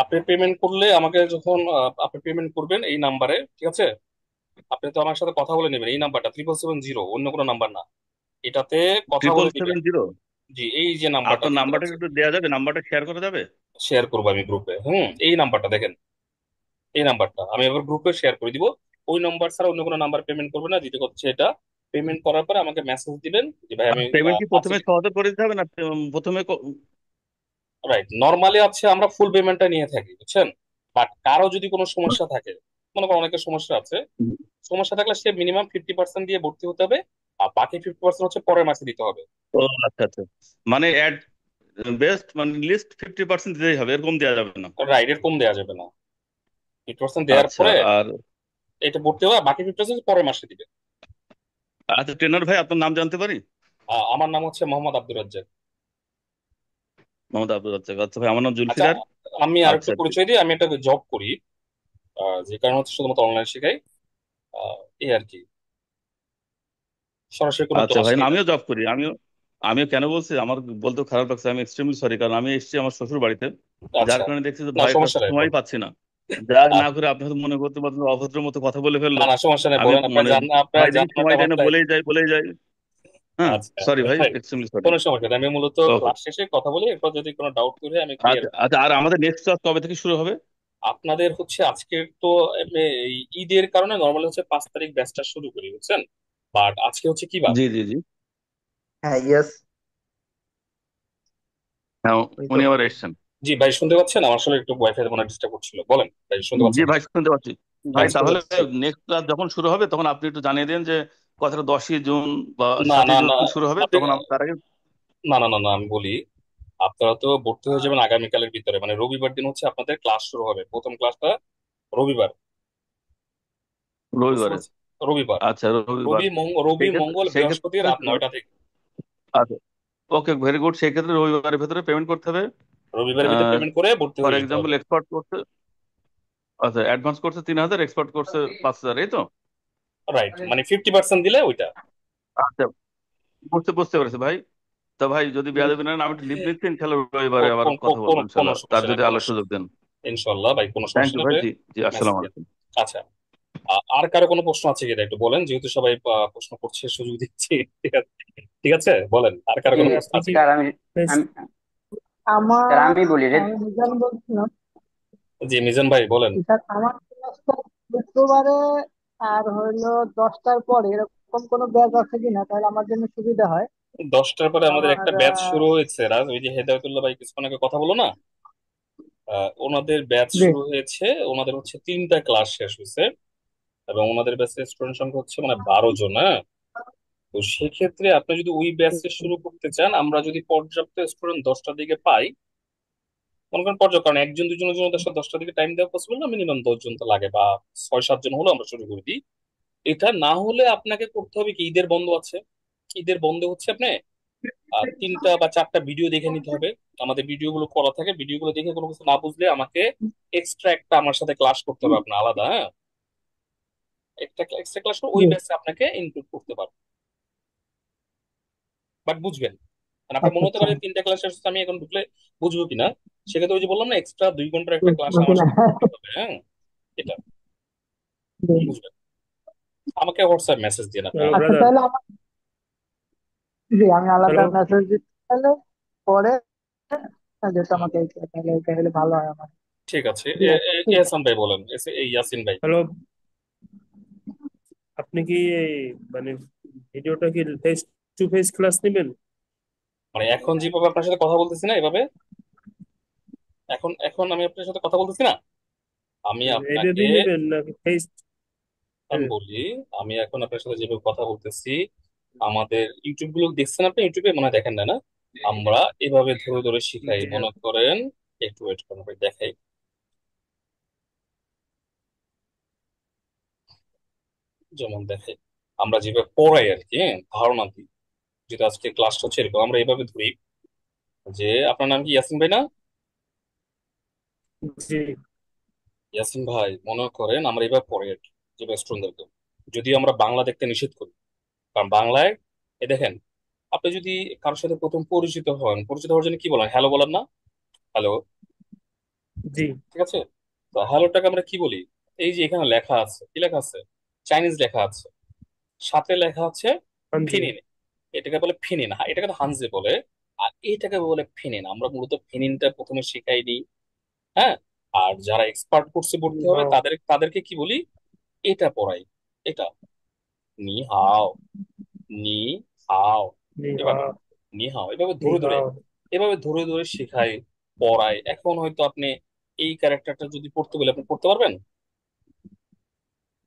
আপনি পেমেন্ট করলে আমাকে, যখন আপনি পেমেন্ট করবেন এই নাম্বারে, ঠিক আছে? আপনি তো আমার সাথে কথা বলে নেবেন, এই নাম্বারটা 777, অন্য কোনো নাম্বার না, এটাতে কথা ট্রিপল বলে দিবেন। সেভেন জিরো জি, এই যে নাম্বারটা আপনার দেখতে নাম্বারটা পাচ্ছেন, একটু দেওয়া যাবে? নাম্বারটা শেয়ার করা যাবে? শেয়ার করবো আমি গ্রুপে। এই নাম্বারটা দেখেন, এই নাম্বারটা আমি এবার গ্রুপে শেয়ার করে দিব। ওই নাম্বার ছাড়া অন্য কোনো নাম্বার পেমেন্ট করবে না, যেটা হচ্ছে এটা। পেমেন্ট করার পরে আমাকে মেসেজ দিবেন যে ভাই আর আমি পেমেন্ট কি আছি। প্রথমে সহজে করে দিতে হবে না প্রথমে রাইট, নর্মালি আছে আমরা ফুল পেমেন্টটা নিয়ে থাকি, বুঝছেন? বাট কারো যদি কোনো সমস্যা থাকে, মনে করেন অনেকের সমস্যা আছে, সমস্যা থাকলে সে মিনিমাম 50% দিয়ে ভর্তি হতে হবে, আর বাকি 50% হচ্ছে পরের মাসে দিতে হবে। ও আচ্ছা আচ্ছা, মানে অ্যাড বেস্ট মানে লিস্ট 50% দিতেই হবে, এরকম দেওয়া যাবে না? রাইট, এর কম দেওয়া যাবে না। 50% দেওয়ার আচ্ছা। পরে আর এটা ভর্তি হবে, আর বাকি 50% পরের মাসে দিবে। আচ্ছা ট্রেনার ভাই আপনার নাম জানতে পারি? আমার নাম হচ্ছে মোহাম্মদ আব্দুর রাজ্জাক। মোহাম্মদ আব্দুল রাজ্জাক। আচ্ছা ভাই, আমার নাম আচ্ছা, জুলফিকার। আমি আর একটু আচ্ছা পরিচয় দিই, আমি একটা জব করি, যে কারণে হচ্ছে শুধুমাত্র অনলাইন শেখাই, এই আর কি, সরাসরি কোনো আচ্ছা ক্লাস ভাই, নেই না। আমিও জব করি। আমিও আমিও কেন বলছি, আমার বলতে খারাপ লাগছে, আমি এক্সট্রিমলি সরি, কারণ আমি এসেছি আমার শ্বশুর বাড়িতে। যার আচ্ছা, কারণে দেখছি যে না ভাইয়ের কাছে সমস্যা নেই, সময় বলেন। পাচ্ছি না। যা না আচ্ছা, করে আপনি হয়তো মনে করতে পারছেন অভদ্র মতো কথা বলে না ফেললো। না সমস্যা নেই, আমি বলেন। আপনার মানে জান, আপনার ভাই দেখি জানাটা সময় আমার টেনে তাই। বলেই যায়। হ্যাঁ, আচ্ছা, সরি ভাই, ভাই, এক্সট্রিমলি সরি। কোনো সমস্যা নেই, আমি মূলত ওকে। ক্লাস শেষে কথা বলি, এরপর যদি কোনো ডাউট করে আমি ক্লিয়ার আচ্ছা করি। আচ্ছা, আর আমাদের নেক্সট ক্লাস কবে থেকে শুরু হবে? আপনাদের হচ্ছে আজকের তো এই ঈদের কারণে নর্মালি হচ্ছে 5 তারিখ ব্যাচটা শুরু করি, বুঝছেন? বাট আজকে হচ্ছে কি বার? জি জি জি। হ্যাঁ, ইয়েস। হ্যাঁ, ওই তো। উনি আবার এসছেন। জি ভাই, শুনতে পাচ্ছেন? আমার আসলে একটু ওয়াইফাই মনে ডিস্টার্ব করছিল। বলেন ভাই, শুনতে জি পাচ্ছেন? ভাই, শুনতে পাচ্ছি। হ্যাঁ, ভাই শুনতে তাহলে পাচ্ছি। নেক্সট ক্লাস যখন শুরু হবে তখন আপনি একটু জানিয়ে দেন যে কথাটা 10ই জুন বা না, না, 7ই জুন না, শুরু হবে, আপনি, তখন তার আগে। না, না, না, না, আমি বলি, আপনারা তো ভর্তি হয়ে যাবেন আগামীকালের ভিতরে, মানে রবিবার দিন হচ্ছে আপনাদের ক্লাস শুরু হবে, প্রথম ক্লাসটা রবিবার। বুঝতে রবিবারে? পারছেন? রবিবার। আচ্ছা, রবিবার। রবি, সেক্ষেত্রে মঙ্গল, বৃহস্পতি সেক্ষেত্রে রাত 9টা থেকে। আচ্ছা, ওকে, ভেরি গুড। সেক্ষেত্রে রবিবারের ভেতরে পেমেন্ট করতে হবে। রবিবারের ভিতরে পেমেন্ট করে ভর্তি ফর হয়ে যেতে এক্সাম্পল, হবে। এক্সপার্ট করতে, আচ্ছা, অ্যাডভান্স করছে 3,000, এক্সপার্ট করছে 5,000, এই তো? রাইট, মানে 50% দিলে ওইটা। আচ্ছা, বুঝতে বুঝতে পেরেছি ভাই। তো ভাই, যদি বেয়াদবি না হয়, আমি একটু লিভ নিচ্ছি, ইনশাল্লাহ রবিবারে আবার কথা বলবো কোনো ইনশাল্লাহ, তার সমস্যা নেই, যদি আলোর সুযোগ দেন। ইনশাল্লাহ ভাই, কোনো থ্যাংক সমস্যা ইউ নেই ভাই। আপনি। জি জি, মেসেজ আসসালামু দেন। আলাইকুম। আচ্ছা, আর কারো কোনো প্রশ্ন আছে কিনা একটু বলেন, যেহেতু সবাই প্রশ্ন করছে, সুযোগ দিচ্ছি। ঠিক আছে, ঠিক আছে, বলেন, আর কারো জি কোনো প্রশ্ন আপনি আছে কি কিনা? স্যার আমি বেশ- আমি স্যার আমার আমি বলি রে। আমি মিজান বলছিলাম। জি মিজান ভাই বলেন। স্যার আমার ক্লাসটা শুক্রবারে আর হইলো 10টার পরে এরকম কোনো ব্যাচ আছে কিনা, তাহলে আমার জন্য সুবিধা হয়। 10টার পরে আমাদের আমার একটা ব্যাচ শুরু হয়েছে, রাজ, ওই যে হেদায়তুল্লাহ ভাই কিছুক্ষণ আগে কথা বলো না, ওনাদের ব্যাচ জি শুরু হয়েছে। ওনাদের হচ্ছে 3টা ক্লাস শেষ হয়েছে, এবং ওনাদের ব্যাচের স্টুডেন্ট সংখ্যা হচ্ছে মানে 12 জন। হ্যাঁ, তো সেক্ষেত্রে আপনি যদি ওই ব্যাচে শুরু করতে চান, আমরা যদি পর্যাপ্ত স্টুডেন্ট 10টার দিকে পাই, মনে করেন পর্যাপ্ত, কারণ একজন দুজনের জন্য তো আসলে 10টার দিকে টাইম দেওয়া পসিবল না, মিনিমাম 10 জন তো লাগে, বা 6-7 জন হলো আমরা শুরু করে দিই। এটা না হলে আপনাকে করতে হবে কি, ঈদের বন্ধ আছে, ঈদের বন্ধ হচ্ছে আপনি 3টা বা 4টা ভিডিও দেখে নিতে হবে। আমাদের ভিডিও গুলো করা থাকে, ভিডিও গুলো দেখে কোনো কিছু না বুঝলে আমাকে এক্সট্রা একটা আমার সাথে ক্লাস করতে হবে আপনার আলাদা। হ্যাঁ, একটা এক্সট্রা ক্লাস করে ওই জি। ব্যাচে আপনাকে ইনক্লুড করতে পারবো, বাট বুঝবেন, মানে আপনার আচ্ছা মনে হতে আচ্ছা। পারে 3টা ক্লাস শেষ আমি এখন ঢুকলে বুঝবো কিনা। সেক্ষেত্রে ওই যে বললাম না, এক্সট্রা 2 ঘন্টার একটা ক্লাস বুঝছি আমার না। সাথে করতে হবে। হ্যাঁ, এটা জি। বুঝবেন। আমাকে হোয়াটসঅ্যাপ মেসেজ দিন আপনি হ্যালো আমাকে। আচ্ছা ব্রাদার। তাহলে জি আমি আলাদা হ্যালো। মেসেজ দিচ্ছি তাহলে পরে, যেহেতু আমাকে তাহলে এটা হলে ভালো হয় আমার। ঠিক আছে, জি আচ্ছা, ঠিক আছে। এহসান ভাই বলেন, ইয়াসিন ভাই। হ্যালো। আপনি কি এই মানে ভিডিওটা কি ফেস টু ফেস ক্লাস নেবেন? মানে এখন যেভাবে আপনার সাথে কথা বলতেছি না এভাবে, এখন এখন আমি আপনার সাথে কথা বলতেছি না, আমি আপনাকে, এইভাবেই নেবেন নাকি ফেস? আমি বলি, আমি এখন আপনার সাথে যেভাবে কথা বলতেছি, আমাদের ইউটিউব গুলো দেখছেন আপনি? ইউটিউবে মনে হয় দেখেন না, না? আমরা এভাবে ধরে ধরে শিখাই, জি না। মনে করেন, একটু ওয়েট করেন ভাই, দেখাই। যেমন দেখাই, আমরা যেভাবে পড়াই আর কি, হ্যাঁ, ধারণা দিই, যেটা আজকে ক্লাসটা হচ্ছে এরকম, আমরা এভাবে ধরি যে, আপনার নাম কি ইয়াসিন ভাই না? জি। ইয়াসিন ভাই, মনে করেন আমরা এভাবে পড়াই আর কি, যেভাবে স্টুডেন্টদেরকে, যদিও আমরা বাংলা দেখতে নিষেধ করি, কারণ বাংলায়, এ দেখেন, আপনি যদি কারোর সাথে প্রথম পরিচিত হন, পরিচিত হওয়ার জন্য কি বলেন? হ্যালো বলেন না? হ্যালো, জি। ঠিক আছে, তো হ্যালোটাকে আমরা কি বলি? এই যে এখানে লেখা আছে, কি লেখা আছে? চাইনিজ লেখা আছে, সাথে লেখা আছে হানজি। ফিনিন। এটাকে বলে ফিনিন, হ্যাঁ, এটাকে তো হানজে বলে, আর এটাকে বলে ফিনিন। আমরা মূলত ফিনিনটা প্রথমে শিখাই দিই। হ্যাঁ, আর যারা এক্সপার্ট কোর্সে ভর্তি হবে হ্যাঁ। তাদেরকে কি বলি? এটা পড়াই, এটা, নি হাও, নি হাও, নি এভাবে, হাও। নি হাও, এভাবে নি ধরে ধরে, হাও। এভাবে ধরে ধরে শেখাই, পড়াই। এখন হয়তো আপনি এই ক্যারেক্টারটা যদি পড়তে বলে আপনি পড়তে পারবেন?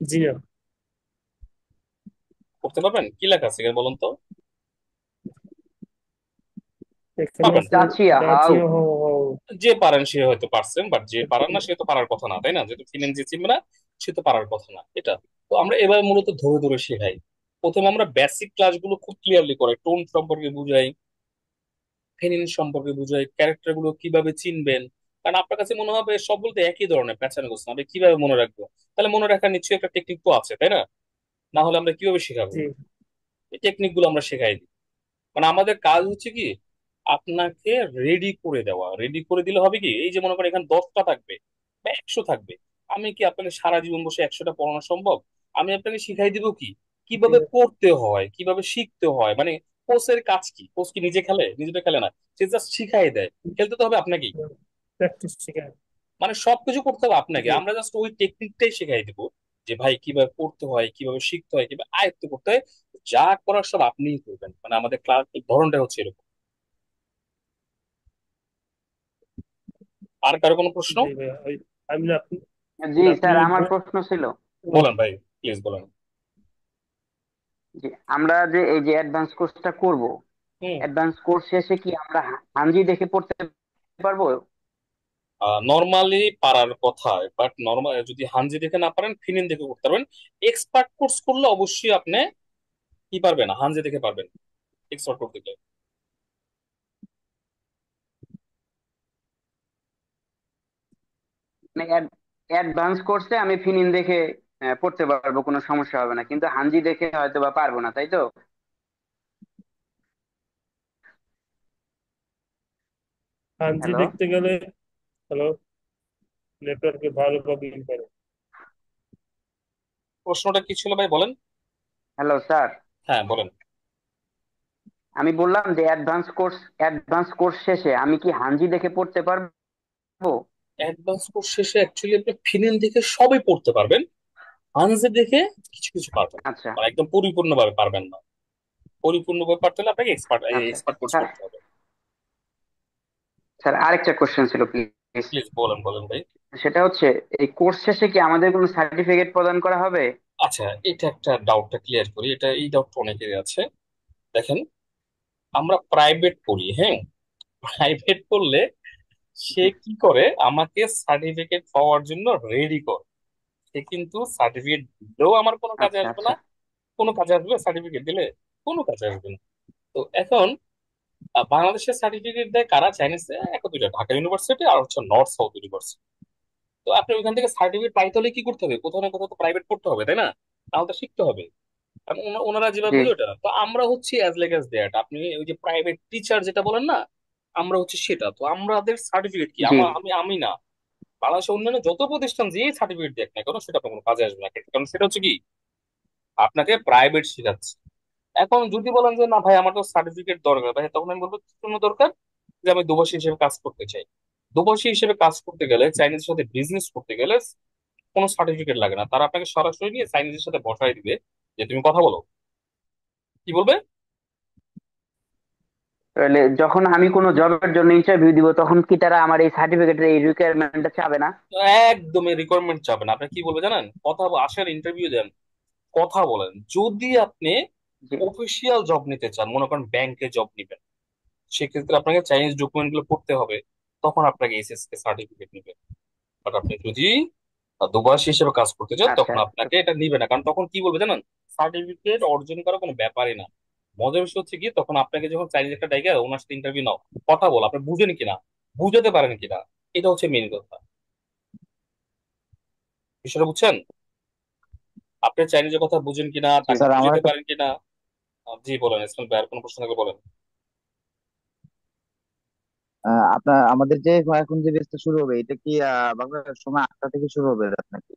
জি না। পড়তে পারবেন? কি লেখা আছে এখানে বলুন তো? এখানে পারবেন না। আছে চাচিয়া হাউ। দাঁচিয়া হো হো। যে পারেন সে হয়তো পারছেন, বাট যে পারেন না সে তো পারার কথা না, তাই না? যেহেতু ফিনেন যে চিনবে না, সে তো পারার কথা না এটা। তো আমরা এবার মূলত ধরে ধরে শেখাই। প্রথমে আমরা বেসিক ক্লাসগুলো খুব ক্লিয়ারলি করাই, টোন সম্পর্কে বুঝাই, ফিনিন সম্পর্কে বুঝাই, ক্যারেক্টার গুলো কিভাবে চিনবেন। কারণ আপনার কাছে মনে হবে সব বলতে একই ধরনের প্যাচার্ন কোশ্চেন, আমি কিভাবে মনে রাখবো? তাহলে মনে রাখার নিশ্চয়ই একটা টেকনিক তো আছে, তাই না? না হলে আমরা কিভাবে শেখাবো? জি। এই টেকনিক গুলো আমরা শেখাই দিই। মানে আমাদের কাজ হচ্ছে কি, আপনাকে রেডি করে দেওয়া। রেডি করে দিলে হবে কি, এই যে মনে করেন এখানে 10টা থাকবে বা 100 থাকবে, আমি কি আপনাকে সারা জীবন বসে 100টা পড়ানো সম্ভব? আমি আপনাকে শিখাই দিব কি, জি কিভাবে না। পড়তে হয়, কিভাবে শিখতে হয়। মানে কোচের কাজ কি? কোচ কি নিজে খেলে? নিজেটা খেলে না, সে জাস্ট শিখাই দেয়। খেলতে তো হবে আপনাকেই, প্র্যাকটিস শেখায়। মানে সবকিছু করতে হবে আপনাকে, জি। আমরা জাস্ট ওই টেকনিকটাই শেখাই দিব, যে ভাই কিভাবে পড়তে হয়, কিভাবে শিখতে হয়, কিভাবে আয়ত্ত করতে হয়। যা করার সব আপনিই করবেন, মানে আমাদের ক্লাস ধরনটা হচ্ছে এরকম। আর কারো কোনো প্রশ্ন? জি ভাইয়া আমি না আপনি জি না, স্যার, আপনি আমার প্রশ্ন ছিল বলেন ভাই, প্লিজ বলেন। যে আমরা যে এই যে অ্যাডভান্স কোর্সটা করব, হুম। অ্যাডভান্স কোর্স শেষে কি আমরা হাঞ্জি দেখে পড়তে পারবো? নর্মালি পারার কথা, বাট নর্মাল যদি হানজি দেখে না পারেন ফিনিন দেখে করতে পারবেন। এক্সপার্ট কোর্স করলে অবশ্যই আপনি কি পারবেন, হানজি দেখে পারবেন এক্সপার্ট করতে গেলে। মানে অ্যাডভান্স কোর্সে আমি ফিনিন দেখে পড়তে পারবো, কোনো সমস্যা হবে না, কিন্তু হাঞ্জি দেখে হয়তো বা পারবো না, তাই তো? হানজি হ্যালো, দেখতে গেলে, হ্যালো, নেটওয়ার্কে ভালো প্রবলেম করে। প্রশ্নটা কি ছিল ভাই বলেন। হ্যালো স্যার, হ্যাঁ বলেন। আমি বললাম যে অ্যাডভান্স কোর্স শেষে আমি কি হাঞ্জি দেখে পড়তে পারবো? অ্যাডভান্স কোর্স শেষে অ্যাকচুয়ালি আপনি ফিনিন দেখে সবই পড়তে পারবেন, হানজি দেখে কিছু কিছু পারবেন না। আচ্ছা, মানে একদম পরিপূর্ণভাবে পারবেন না। পরিপূর্ণভাবে পারতে হলে আপনাকে এক্সপার্ট আচ্ছা এক্সপার্ট কোর্স স্যার। করতে হবে। স্যার আরেকটা কোশ্চেন ছিল প্লিজ। প্লিজ বলেন বলেন ভাই। সেটা হচ্ছে, এই কোর্স শেষে কি আমাদের কোনো সার্টিফিকেট প্রদান করা হবে? আচ্ছা, এটা একটা ডাউটটা ক্লিয়ার করি, এটা এই ডাউটটা অনেকেরই আছে। দেখেন, আমরা প্রাইভেট পড়ি, হ্যাঁ, প্রাইভেট পড়লে সে কি করে আমাকে সার্টিফিকেট পাওয়ার জন্য রেডি করে। সে কিন্তু সার্টিফিকেট দিলেও আমার কোনো কাজে আচ্ছা আসবে আচ্ছা না। কোনো কাজে আসবে সার্টিফিকেট দিলে? কোনো কাজে আসবে না। তো এখন বাংলাদেশের সার্টিফিকেট দেয় কারা, চাইনিজ এক দুইটা, ঢাকা ইউনিভার্সিটি আর হচ্ছে নর্থ সাউথ ইউনিভার্সিটি। তো আপনি ওইখান থেকে সার্টিফিকেট পাইতে হলে কি করতে হবে, কোথাও না কোথাও তো প্রাইভেট পড়তে হবে, তাই না? তাহলে তো শিখতে হবে। কারণ ওনারা যেভাবে জি বুঝে ওটা, তো আমরা হচ্ছি অ্যাজ লেগ অ্যাজ দ্যাট। আপনি ওই যে প্রাইভেট টিচার যেটা বলেন না, আমরা হচ্ছে সেটা। তো আমাদের সার্টিফিকেট কি, জি। আমি না, বাংলাদেশের অন্যান্য যত প্রতিষ্ঠান যে সার্টিফিকেট দেখ না কেন সেটা আপনার কোনো কাজে আসবে না, কারণ সেটা হচ্ছে কি, আপনাকে প্রাইভেট শেখাচ্ছে। এখন যদি বলেন যে না ভাই আমার তো সার্টিফিকেট দরকার, ভাই তখন আমি বলবো কি জন্য দরকার, যে আমি দুবাসী হিসেবে কাজ করতে চাই। দুবাসী হিসেবে কাজ করতে গেলে, চাইনিজের সাথে বিজনেস করতে গেলে কোনো সার্টিফিকেট লাগে না, তারা আপনাকে সরাসরি নিয়ে চাইনিজের সাথে বসাই দিবে যে তুমি কথা বলো। কি বলবে? তাহলে যখন আমি কোনো জবের জন্য ইন্টারভিউ দিব, তখন কি তারা আমার এই সার্টিফিকেটের এই রিকোয়ারমেন্টটা চাবে না? একদমই রিকোয়ারমেন্ট চাবে না। আপনি কি বলবে জানেন, আসেন ইন্টারভিউ দেন, কথা বলেন। যদি আপনি জি অফিসিয়াল জব নিতে চান, মনে করেন ব্যাংকে জব নিবেন, সেক্ষেত্রে আপনাকে চাইনিজ ডকুমেন্ট গুলো করতে হবে, তখন আপনাকে এসএসকে সার্টিফিকেট নিবে। বাট আপনি যদি দুবাসী হিসেবে কাজ করতে চান আচ্ছা। তখন আপনাকে এটা নিবে না, কারণ তখন কি বলবে জানেন, সার্টিফিকেট অর্জন করা কোনো ব্যাপারই না। মজার বিষয় হচ্ছে কি, তখন আপনাকে যখন চাইনিজ একটা ডাইগা ওনার সাথে ইন্টারভিউ নাও, কথা বল, আপনি বুঝেন কিনা, বুঝাতে পারেন কিনা, এটা হচ্ছে মেন কথা। বিষয়টা বুঝছেন? আপনি চাইনিজের কথা বুঝেন কিনা, জি তাকে স্যার, আমার বুঝাতে একটা পারেন কিনা। জি বলেন ইসমাইল ভাই, আর কোনো প্রশ্ন থাকলে বলেন। আপনার আমাদের যে এখন যে ব্যাচটা শুরু হবে, এটা কি বাংলাদেশের সময় 8টা থেকে শুরু হবে রাত নাকি?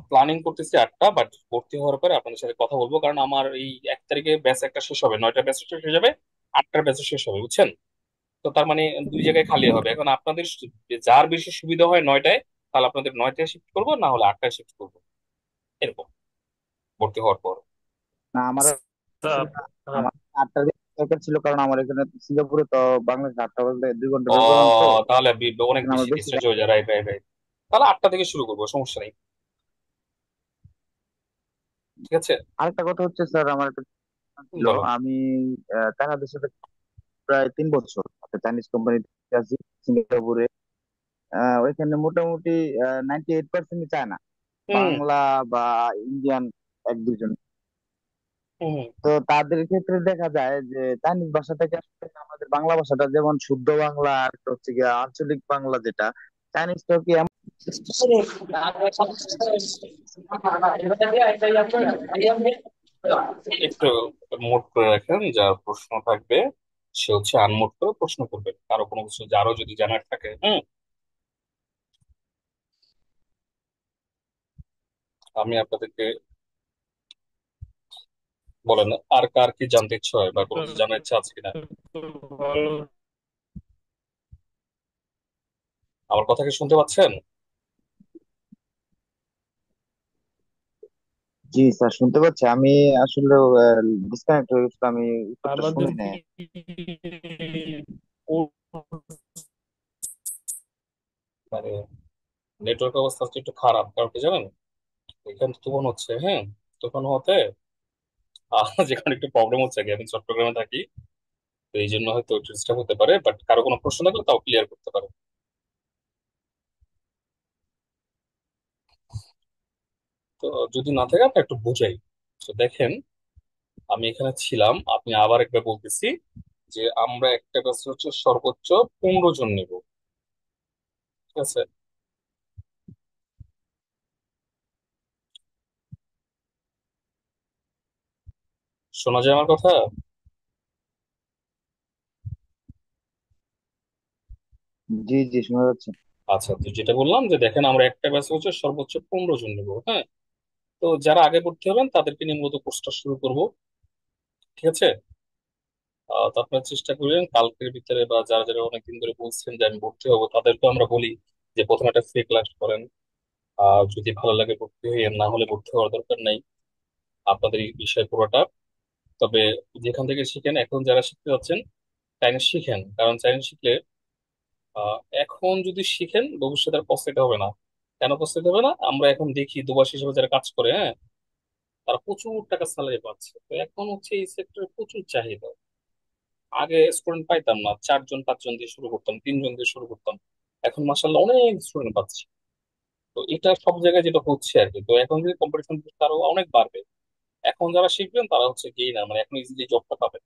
প্ল্যানিং করতেছি 8টা, বাট ভর্তি হওয়ার পরে আপনাদের সাথে কথা বলবো, কারণ আমার এই 1 তারিখে ব্যাচ একটা শেষ হবে, 9টা ব্যাচ শেষ হয়ে যাবে, 8টার ব্যাচ শেষ হবে, বুঝছেন? তো তার মানে দুই জায়গায় খালি হবে। এখন আপনাদের যার বেশি সুবিধা হয় 9টায়, তাহলে আপনাদের 9টায় শিফট করবো, না হলে 8টায় শিফট করবো, এরকম ভর্তি হওয়ার পর। না, আমার আসলে হ্যাঁ, আমার 8টার দিকে দরকার ছিল, কারণ আমার এখানে সিঙ্গাপুরে তো বাংলাদেশ 8টা বলতে 2 ঘন্টা ও, ব্যবধান তো। তাহলে অনেক এখানে আমার বেশি বেশি ডিস্টেন্স হয়ে যায়, রাইট রাইট রাইট। তাহলে 8টা থেকে শুরু করবো, সমস্যা নেই। ঠিক আছে। আরেকটা কথা হচ্ছে স্যার, আমার একটা প্রশ্ন ছিল। বলো। আমি তাদের সাথে প্রায় 3 বছর একটা চাইনিজ কোম্পানিতে আছি সিঙ্গাপুরে। ওইখানে মোটামুটি 98% চায় না, হুম বাংলা বা ইন্ডিয়ান 1-2 জন। হুম তো তাদের ক্ষেত্রে দেখা যায় যে চাইনিজ ভাষা থেকে আসলে আমাদের বাংলা ভাষাটা যেমন শুদ্ধ বাংলা আর একটা হচ্ছে গিয়ে আঞ্চলিক বাংলা যেটা, চাইনিজটাও কি এমন? একটু মোট করে রাখেন, যার প্রশ্ন থাকবে সে হচ্ছে আনমোড করে প্রশ্ন করবে, কারো কোনো কিছু যারও যদি জানার থাকে। আমি আপনাদেরকে বলেন, আর কার কি জানতে ইচ্ছা হয় বা কোনো কিছু জানার ইচ্ছা আছে কিনা? ভালো। আমার কথা কি শুনতে পাচ্ছেন? জি স্যার, শুনতে পাচ্ছি। আমি আসলে ডিসকানেক্ট হয়ে গেছিল, আমি উত্তরটা আমাদের শুনি নাই। কি মানে নেটওয়ার্ক অবস্থা হচ্ছে একটু খারাপ, কারণ কি জানেন, এখানে তুফান হচ্ছে, হ্যাঁ। তুফান হতে যেখানে একটু প্রবলেম হচ্ছে কি, আমি চট্টগ্রামে থাকি, তো এই জন্য হয়তো একটু ডিস্টার্ব হতে পারে, বাট কারো কোনো প্রশ্ন থাকলে তাও ক্লিয়ার করতে পারে। তো যদি না থাকে আপনি একটু বুঝাই। তো দেখেন, আমি এখানে ছিলাম, আপনি আবার একবার বলতেছি যে আমরা একটা ক্লাসে হচ্ছে সর্বোচ্চ 15 জন নিব, ঠিক আছে? শোনা যায় আমার কথা? জি জি, শোনা যাচ্ছে। আচ্ছা, তো যেটা বললাম যে দেখেন, আমরা একটা ক্লাসে হচ্ছে সর্বোচ্চ 15 জন নিব, হ্যাঁ। তো যারা আগে ভর্তি হবেন তাদেরকে নিয়ে মূলত কোর্সটা শুরু করব, ঠিক আছে? তো আপনারা চেষ্টা করবেন কালকের ভিতরে, বা যারা যারা অনেকদিন ধরে বলছেন যে আমি ভর্তি হবো, তাদেরকে আমরা বলি যে প্রথমে একটা ফ্রি ক্লাস করেন। যদি ভালো লাগে ভর্তি হয়ে, না হলে ভর্তি হওয়ার দরকার নাই, আপনাদের এই বিষয় পুরোটা। তবে যেখান থেকে শিখেন, এখন যারা শিখতে যাচ্ছেন চাইনিজ শিখেন, কারণ চাইনিজ শিখলে এখন যদি শিখেন ভবিষ্যতে আর পস্তাইতে হবে না। কেন পস্তাইতে হবে না? আমরা এখন দেখি দুবাস হিসেবে যারা কাজ করে, হ্যাঁ, তারা প্রচুর টাকা স্যালারি পাচ্ছে। তো এখন হচ্ছে এই সেক্টরে প্রচুর চাহিদা। আগে স্টুডেন্ট পাইতাম না, 4 জন 5 জন দিয়ে শুরু করতাম, 3 জন দিয়ে শুরু করতাম। এখন মাসাল্লাহ অনেক স্টুডেন্ট পাচ্ছি। তো এটা সব জায়গায় যেটা হচ্ছে আর কি। তো এখন যদি কম্পিটিশন আরো অনেক বাড়বে, এখন যারা শিখবেন তারা হচ্ছে গেইনার, মানে এখন ইজিলি জবটা পাবে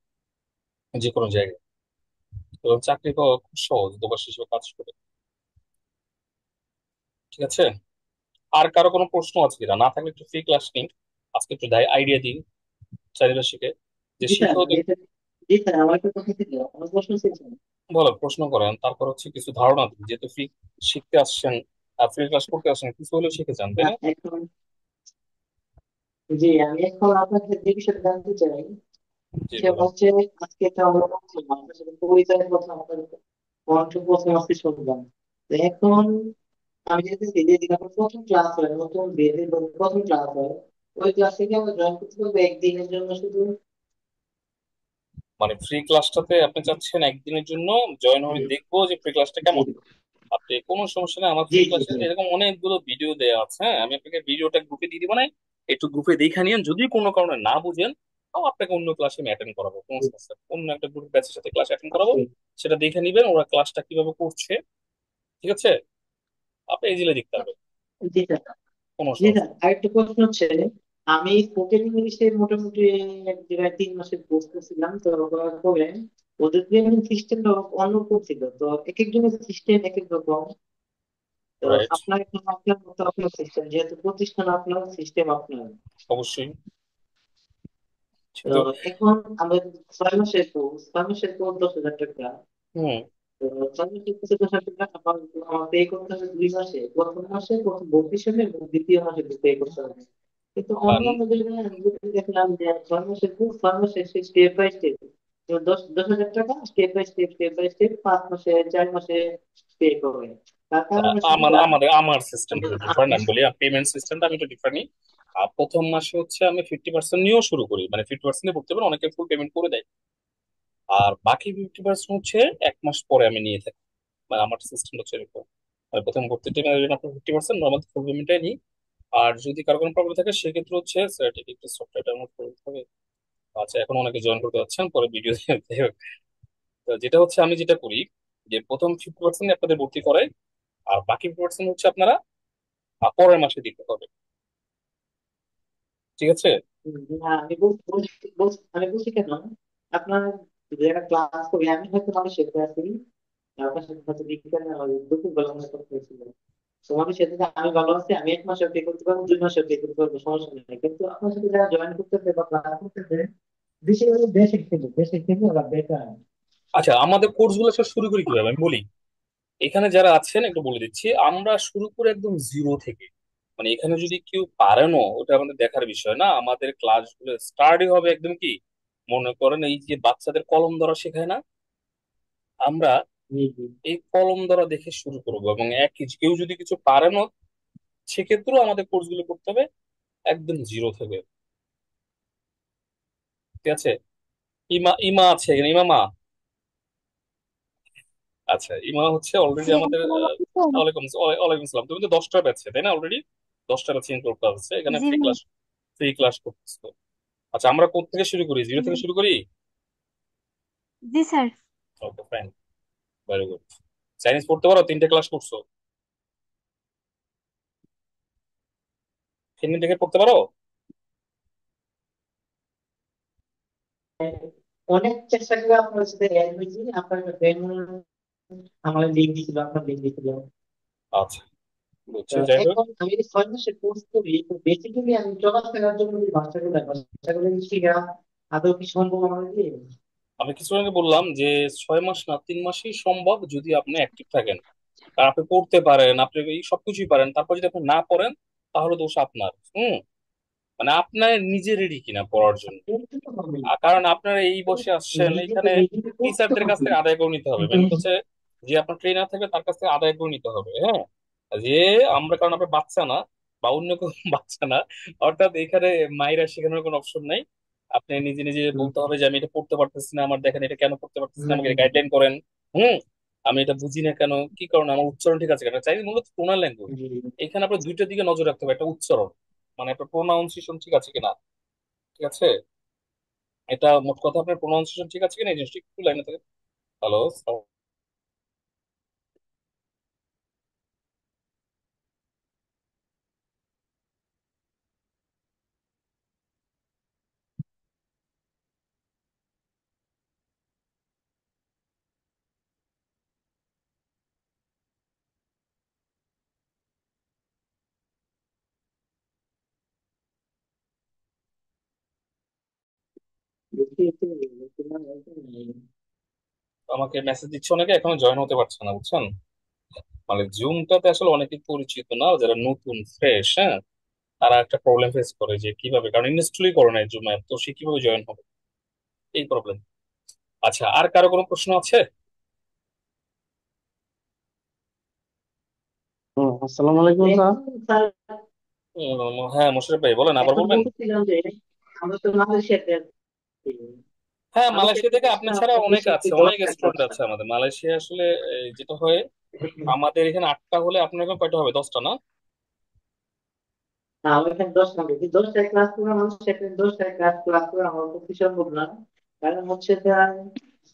যে কোনো জায়গায়। এবং চাকরি পাওয়া খুব সহজ দুবাস হিসেবে কাজ করে, ঠিক আছে? আর কারো কোনো প্রশ্ন আছে কিনা? না থাকলে একটু ফ্রি ক্লাস নিন, আজকে একটু আইডিয়া দিন চারিপাশে, যে জি স্যার, শিখেও জি স্যার, আমার একটা কথা ছিল, আমার প্রশ্ন ছিল স্যার। বলো, প্রশ্ন করেন, তারপর হচ্ছে কিছু ধারণা দিন, যেহেতু ফ্রি শিখতে আসছেন, ফ্রি ক্লাস করতে আসছেন, কিছু হলেও শিখে যান, তাই না? এখন জি, আমি এখন আপনার কাছে যে বিষয়টা জানতে চাই জি সে বলেন। হচ্ছে, আজকে একটা আমরা বলছিলাম আপনার সাথে পরিচয়ের কথা, আপনার কণ্ঠ প্রথম আজকে শুনলাম। তো এখন আমি যেতে চাই যে দিন আপনার প্রথম ক্লাস হয়, নতুন বেদের প্রথম ক্লাস হয়, ওই ক্লাস থেকে আমরা জয়েন করতে পারবো একদিনের জন্য শুধু? মানে ফ্রি ক্লাসটাতে আপনি চাচ্ছেন একদিনের জন্য জয়েন হয়ে জি দেখবো যে ফ্রি ক্লাসটা জি কেমন? আপনি কোনো সমস্যা নেই, আমার জি ফ্রি জি ক্লাসে জি। এরকম অনেকগুলো ভিডিও দেওয়া আছে, হ্যাঁ। আমি আপনাকে ভিডিওটা গ্রুপে দিয়ে দিব, না একটু গ্রুপে দেখে নিন, যদি কোনো কারণে না বুঝেন তাও আপনাকে অন্য ক্লাসে আমি অ্যাটেন্ড করাবো, কোনো জি, সমস্যা নেই। অন্য একটা গ্রুপ ব্যাচের সাথে ক্লাস অ্যাটেন্ড করাবো, অবশ্যই। সেটা দেখে নিবেন ওরা ক্লাসটা কিভাবে করছে, ঠিক আছে? আপনি ইজিলি দেখতে পারবেন, জি স্যার। কোনো জি সমস্যা স্যার, নেই। আরেকটা প্রশ্ন হচ্ছে, আমি স্পোকেন ইংলিশে মোটামুটি এক জায়গায় 3 মাসের কোর্স করছিলাম, তো করার পরে ওদের ট্রেনিং সিস্টেমটা অন্য করছিল। তো এক একজনের সিস্টেম এক এক রকম। তো রাইট। আপনার এখন আপনার মতো আপনার সিস্টেম, যেহেতু প্রতিষ্ঠান আপনার, সিস্টেম আপনার। অবশ্যই। তো কিন্তু এখন আমাদের 6 মাসের কোর্স 10,000 টাকা। হুম, তো 6 মাসের কোর্সে 10,000 টাকা আমার আমার পে করতে হবে 2 মাসে, প্রথম মাসে প্রথম ভর্তির সময় এবং দ্বিতীয় মাসে পে করতে হবে। কিন্তু অন্য আর অন্য জায়গায় আমি যেটা দেখলাম যে 6 মাসের কোর্স 6 মাসে স্টেপ বাই স্টেপ, দশ দশ হাজার টাকা স্টেপ বাই স্টেপ 5 মাসে 4 মাসে পে করবে। তার কারণে আমার সুবিধা আমাদের আমার সিস্টেমটা একটু ডিফারেন্ট, আপনি। আমি বলি পেমেন্ট সিস্টেমটা আমি একটু ডিফারেন্ট। আর প্রথম মাসে হচ্ছে আমি 50% নিয়েও শুরু করি, মানে 50% করতে পারি, অনেকে ফুল পেমেন্ট করে দেয়। আর বাকি 50% হচ্ছে 1 মাস পরে আমি নিয়ে থাকি, মানে আমার সিস্টেম হচ্ছে এরকম। আমি প্রথম ভর্তি টাইমে আপনার 50% নর্মাল ফুল পেমেন্টটাই নিই। আর যদি কারো কোনো প্রবলেম থাকে সেক্ষেত্রে হচ্ছে সার্টিফিকেট সফটওয়্যার ডাউনলোড করে দিতে হবে। আচ্ছা, এখন অনেকে জয়েন করতে যাচ্ছেন, পরে ভিডিও তো যেটা হচ্ছে আমি যেটা করি, যে প্রথম 50% আপনাদের ভর্তি করাই, আর বাকি 50% হচ্ছে আপনারা পরের মাসে দিতে হবে, ঠিক আছে? না, আমি বলছি কেন, আপনার যারা ক্লাস করি আমি হয়তো মানুষের আছি, আপনার সাথে হয়তো বিজ্ঞান দুপুর বেলা আমরা কথা হয়েছিল। তো মানুষের সাথে আমি ভালো আছি, আমি 1 মাসে পে করতে পারবো, 2 মাসে পে করতে পারবো, সমস্যা নেই। কিন্তু আপনার সাথে যারা জয়েন করতেছে বা ক্লাস করতেছে, বেশিরভাগ দেশের থেকে ওরা বেকার। আচ্ছা, আমাদের কোর্স গুলো সব শুরু করি কিভাবে আমি বলি। এখানে যারা আছেন একটু বলে দিচ্ছি, আমরা শুরু করে একদম জিরো থেকে, মানে এখানে যদি কেউ পারেনও ওটা আমাদের দেখার বিষয় না। আমাদের ক্লাসগুলো স্টার্টই হবে একদম কি, মনে করেন এই যে বাচ্চাদের কলম ধরা শেখায় না, আমরা জি জি এই কলম ধরা দেখে শুরু করবো, এবং কেউ যদি কিছু পারেনও সেক্ষেত্রেও আমাদের কোর্সগুলো করতে হবে একদম জিরো থেকে, ঠিক আছে? ইমা ইমা আছে এখানে, ইমা মা। আচ্ছা, ইমা হচ্ছে অলরেডি আমাদের আলাইকুম। ওয়ালাইকুম আসসালাম। তুমি তো 10টা ব্যাচে তাই না? অলরেডি 10টা ব্যাচে ইনক্লুড করা আছে এখানে, জি ফ্রি ভাই। ক্লাস, ফ্রি ক্লাস করতেছো। আচ্ছা, আমরা কোথা থেকে শুরু করি? জিরো জি থেকে শুরু করি? জি স্যার। ওকে, ফাইন, ভেরি গুড। চাইনিজ পড়তে পারো? 3টে ক্লাস করছো? হিন্দি থেকে পড়তে পারো? অনেক চেষ্টা করে আপনার সাথে অ্যাড হয়েছি, আপনার ফ্রেন্ড আমার লিঙ্ক দিছিল, আপনার লিঙ্ক দিছিল। আচ্ছা, তো বুঝছি, যাই হোক। এখন আমি যদি 6 মাসের কোর্স করি, তো বেসিক্যালি আমি চলাফেরার জন্য যে ভাষাগুলো শিখা আদৌ কি সম্ভব আমাদের দিয়ে? আমি কিছু আগে বললাম যে 6 মাস না, 3 মাসই সম্ভব যদি আপনি অ্যাক্টিভ থাকেন। আর আপনি পড়তে পারেন, আপনি এই সবকিছুই পারেন, তারপর যদি আপনি না পড়েন তাহলে দোষ আপনার। মানে আপনার নিজে রেডি কিনা পড়ার জন্য। করতে তো হবে, কারণ আপনারা এই বসে আসছেন নিজেকে এখানে, নিজেকে করতে টিচারদের কাছ হবে, থেকে আদায় করে নিতে হবে। কিন্তু মেন হচ্ছে যে আপনার ট্রেনার থাকবে তার কাছ থেকে আদায় করে নিতে হবে। হ্যাঁ, যে আমরা, কারণ আপনার বাচ্চা না বা অন্য কোনো বাচ্চা না, অর্থাৎ এখানে মাইরা শেখানোর কোনো অপশন নাই। আপনি নিজে নিজে বলতে হবে যে আমি এটা পড়তে পারতেছি না, আমার দেখেন এটা কেন পড়তে পারতেছি না, আমাকে গাইডলাইন করেন। হুম আমি এটা বুঝি না কেন, কি কারণে, আমার উচ্চারণ ঠিক আছে কেন। চাইনিজ মূলত টোনাল ল্যাঙ্গুয়েজ। এখানে আপনার দুইটার দিকে নজর রাখতে হবে, একটা উচ্চারণ, মানে আপনার প্রোনাউন্সিয়েশন ঠিক আছে কিনা। ঠিক আছে, এটা মোট কথা, আপনার প্রোনাউন্সিয়েশন ঠিক আছে কিনা এই জিনিসটা একটু লাইনে থাকে। হ্যালো। আমাকে মেসেজ দিচ্ছে অনেকে, এখনো জয়েন হতে পারছে না, বুঝছেন। মানে জুমটাতে আসলে অনেকে পরিচিত না, যারা নতুন ফ্রেশ, হ্যাঁ, তারা একটা প্রবলেম ফেস করে যে কিভাবে, কারণ ইনস্টলই করে না জুম অ্যাপ, তো সে কিভাবে জয়েন হবে, এই প্রবলেম। আচ্ছা, আর কারো কোনো প্রশ্ন আছে? আসসালামু আলাইকুম স্যার। স্যার, হ্যাঁ, মোশাররফ ভাই বলেন, আবার এখন বলবেন। বলছিলাম যে আমরা তো মালয়েশিয়াতে আছি। হ্যাঁ, মালয়েশিয়া মালয়েশিয়া থেকে থেকে আপনি আসলে ছাড়া আপনাদের অনেক সাথে আছে, অনেক 10 টাকা স্টুডেন্ট খরচা। আছে আমাদের মালয়েশিয়া আসলে। যেটা হয়, আমাদের এখানে 8টা হলে আপনার এখানে কয়টা হবে? 10টা না? না, আমার এখানে 10 টাকা, 10 টাকা ক্লাস করে মানুষ সেখানে 10 টাকা ক্লাস করে আমার পক্ষে সম্ভব না। কারণ হচ্ছে যে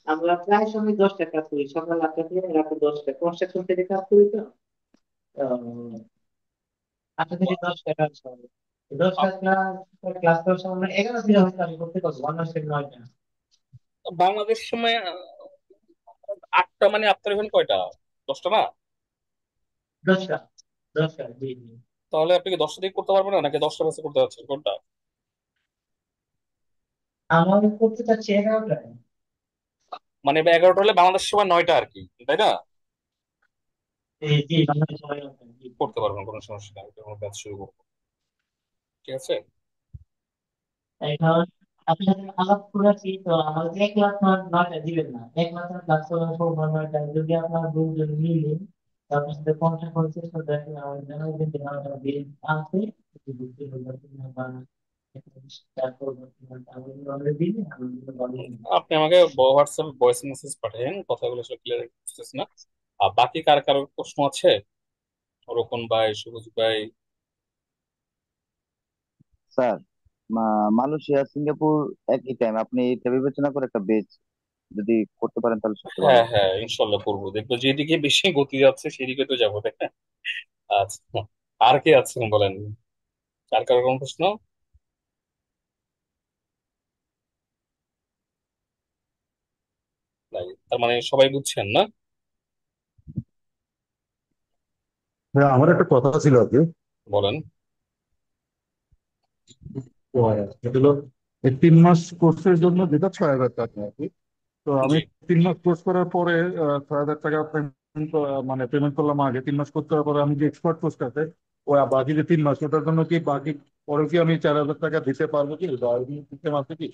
আমরা প্রায় সময় 10 টাকা ক্লাস করি, সকাল 8টা থেকে রাতে 10টা, কনস্ট্রাকশন থেকে কাজ করি তো। আহ, 8টা থেকে 10 টাকা 10টা আপ- ক্লাস করার সময় আমরা 11 দিন হয়তো আমি করতে পারবো, অন্য সেদিন 9টা। বাংলাদেশ সময় 8টা, মানে আপনার এখানে কয়টা? 10টা না? 10টা, 10টা, জি জি। তাহলে আপনি কি 10টা দিকে করতে পারবেন না, নাকি 10টা বেঁচে করতে যাচ্ছেন কোনটা? আমার করতে চাচ্ছি 11টায়। মানে 11টা হলে বাংলাদেশ সময় 9টা আর কি, তাই না? জি জি, বাংলাদেশ সময় 9টা, জি। করতে পারবেন, কোনো সমস্যা নেই, আমি ব্যাচ শুরু করবো। ঠিক আছে। এখন আপনার সাথে আলাপ করেছি তো, আমাদের 1 লাখ 9টা দিবেন না, 1 লাখ ক্লাস করার পর 9টা যদি আপনার দুজন মিলে তো আপনার সাথে কন্ট্যাক্ট করে চেষ্টা দেখেন, আমাদের জানাবেন যে 9টা বিল আছে, যদি বুঝতে পারবেন না বা স্টার্ট করবো কিনা, তাহলে আমাদের দিলে আমাদের বলেন। আপনি আমাকে হোয়াটসঅ্যাপে ভয়েস মেসেজ পাঠান, কথাগুলো আসলে ক্লিয়ার বুঝতেছি না। আর বাকি কার কারো প্রশ্ন আছে? রোকন ভাই, সুবজ ভাই। স্যার, মালয়েশিয়া সিঙ্গাপুর একই টাইম, আপনি এটা বিবেচনা করে একটা বেচ যদি করতে পারেন তাহলে সবচেয়ে ভালো হ্যাঁ হয়। হ্যাঁ, ইনশাল্লাহ করবো, দেখবো যেদিকে বেশি গতি যাচ্ছে সেদিকে তো যাবো, তাই না? আচ্ছা, আর কে আছেন বলেন, আর কারো কোনো প্রশ্ন? নাই, তার মানে সবাই বুঝছেন না? হ্যাঁ, আমার একটা কথা ছিল আর কি। বলেন। তো সেটা হলো এই 3 মাস কোর্সের জন্য যেটা 6,000 টাকা আর কি। তো আমি জি, 3 মাস কোর্স করার পরে 6,000 টাকা পেমেন্ট, মানে পেমেন্ট করলাম আগে। 3 মাস কোর্স করার পরে আমি যে এক্সপার্ট কোর্সটাতে ওই বাকি যে 3 মাস, ওটার জন্য কি বাকি পরে কি আমি 4,000 টাকা দিতে পারবো কি, বা সিস্টেম আছে কি?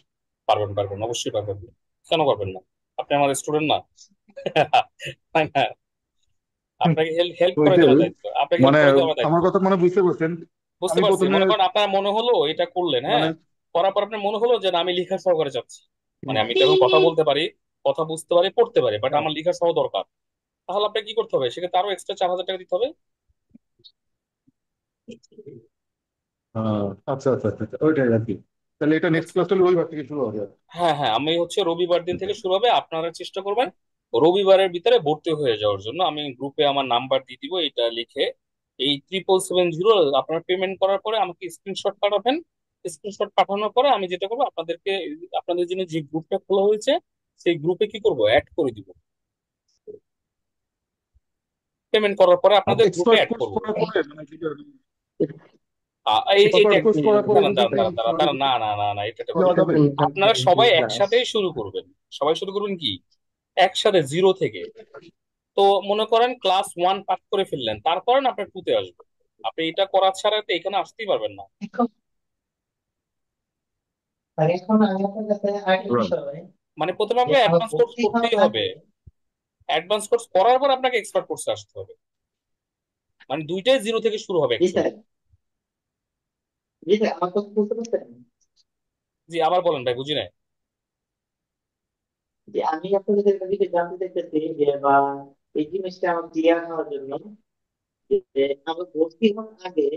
পারবেন, পারবেন, অবশ্যই পারবেন। কেন পারবেন না? আপনি আমার স্টুডেন্ট না? তাই না? আপনাকে হেল্প হেল্প করে ওইটাই, দেওয়ার দায়িত্ব, আপনাকে হেল্প মানে করে দেওয়ার দায়িত্ব। আমার কথা মানে বুঝতে পারছেন। বুঝতে আমি পারছি, প্রথমে মনে করেন আপনার মনে হলো এটা করলেন, মানে হ্যাঁ, করার পর আপনার মনে হলো যে না, আমি লেখা সহকারে যাচ্ছি, মানে আমি তো এখন কথা বলতে পারি, কথা বুঝতে পারি, পড়তে পারি, বাট আমার লেখা সহ দরকার। তাহলে আপনাকে কি করতে হবে, সেক্ষেত্রে আরো এক্সট্রা 4,000 টাকা দিতে হবে। আচ্ছা আচ্ছা আচ্ছা আচ্ছা, ওইটাই আর কি। তাহলে এটা নেক্সট ক্লাস তাহলে রবিবার থেকে শুরু হবে। হ্যাঁ হ্যাঁ, আমি হচ্ছে রবিবার দিন থেকে শুরু হবে, আপনারা চেষ্টা করবেন রবিবারের ভিতরে ভর্তি হয়ে যাওয়ার জন্য। আমি গ্রুপে আমার নাম্বার দিয়ে দিব, এটা লিখে এই 777 0 আপনারা পেমেন্ট করার পরে আমাকে স্ক্রিনশট পাঠাবেন। স্ক্রিনশট পাঠানোর পরে আমি যেটা করবো, আপনাদেরকে আপনাদের জন্য যে গ্রুপটা খোলা হয়েছে সেই গ্রুপে কি করব, অ্যাড করে দিব। পেমেন্ট করার পরে আর আপনাদের গ্রুপে এক্সপার্ট অ্যাড কোর্স করব। করার পরে মানে কি এইটা এক্সপার্ট কোর্স করার পরে দাঁড়ান যদি দাঁড়ান দাঁড়ান দাঁড়ান দাঁড়ান, না না না না, এটা বলি। দেওয়া যাবে? আপনারা সবাই একসাথেই শুরু করবেন। সবাই শুরু করবেন কি একসাথে 0 থেকে। তো মনে করেন ক্লাস 1 পাস করে ফেললেন, তারপর না আপনার 2 তে আসবে। আপনি এটা করা ছাড়া তো এখানে আসতেই পারবেন না। আর এখন আমি আপনার কাছে আরেকটা Right. বিষয়, মানে প্রথমে যে আপনাকে আমার অ্যাডভান্স কোর্স ভর্তি হওয়ার করতেই হবে। আগে, অ্যাডভান্স কোর্স করার পর আপনাকে এক্সপার্ট কোর্সে আসতে হবে। মানে দুইটাই 0 থেকে শুরু হবে জি অ্যাকচুয়ালি। স্যার, জি স্যার, আমার কথা বুঝতে পারছেন? জি, আবার বলেন ভাই, বুঝি নাই। যে আমি আপনাদের একটা বিষয় জানতে চাইতেছি, যে বা এই জিনিসটা আমার ক্লিয়ার হওয়ার জন্য, যে আমার ভর্তি হওয়ার আগে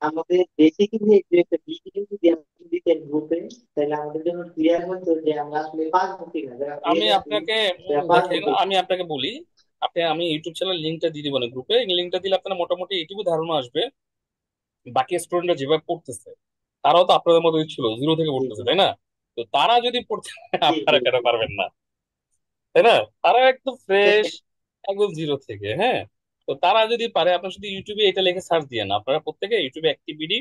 আমাদের বেসিক্যালি যে একটা ভিডিও যদি আপনি দিতেন গ্রুপে, তাহলে আমাদের জন্য ক্লিয়ার হতো যে আমরা আসলে পারবো কিনা, যারা আমি ফেল আছি আপনাকে তারা পারবো দেখেন, কিনা। আমি আপনাকে বলি। আমি ইউটিউব চ্যানেল লিঙ্কটা দিয়ে দিব না গ্রুপে। এই লিঙ্কটা দিলে আপনার মোটামুটি এইটুকু ধারণা আসবে বাকি স্টুডেন্টরা যেভাবে পড়তেছে তারাও তো আপনাদের মতো ছিল, 0 থেকে জি পড়তেছে, জি তাই না? তো তারা যদি পড়তে পারে, জি আপনারা জি কেন জি। পারবেন না? তাই না? তারা একদম ফ্রেশ, একদম 0 থেকে। হ্যাঁ, তো তারা যদি পারে, আপনার শুধু ইউটিউবে এটা লিখে সার্চ দিয়ে না, আপনারা প্রত্যেকে ইউটিউবে অ্যাক্টিভিটি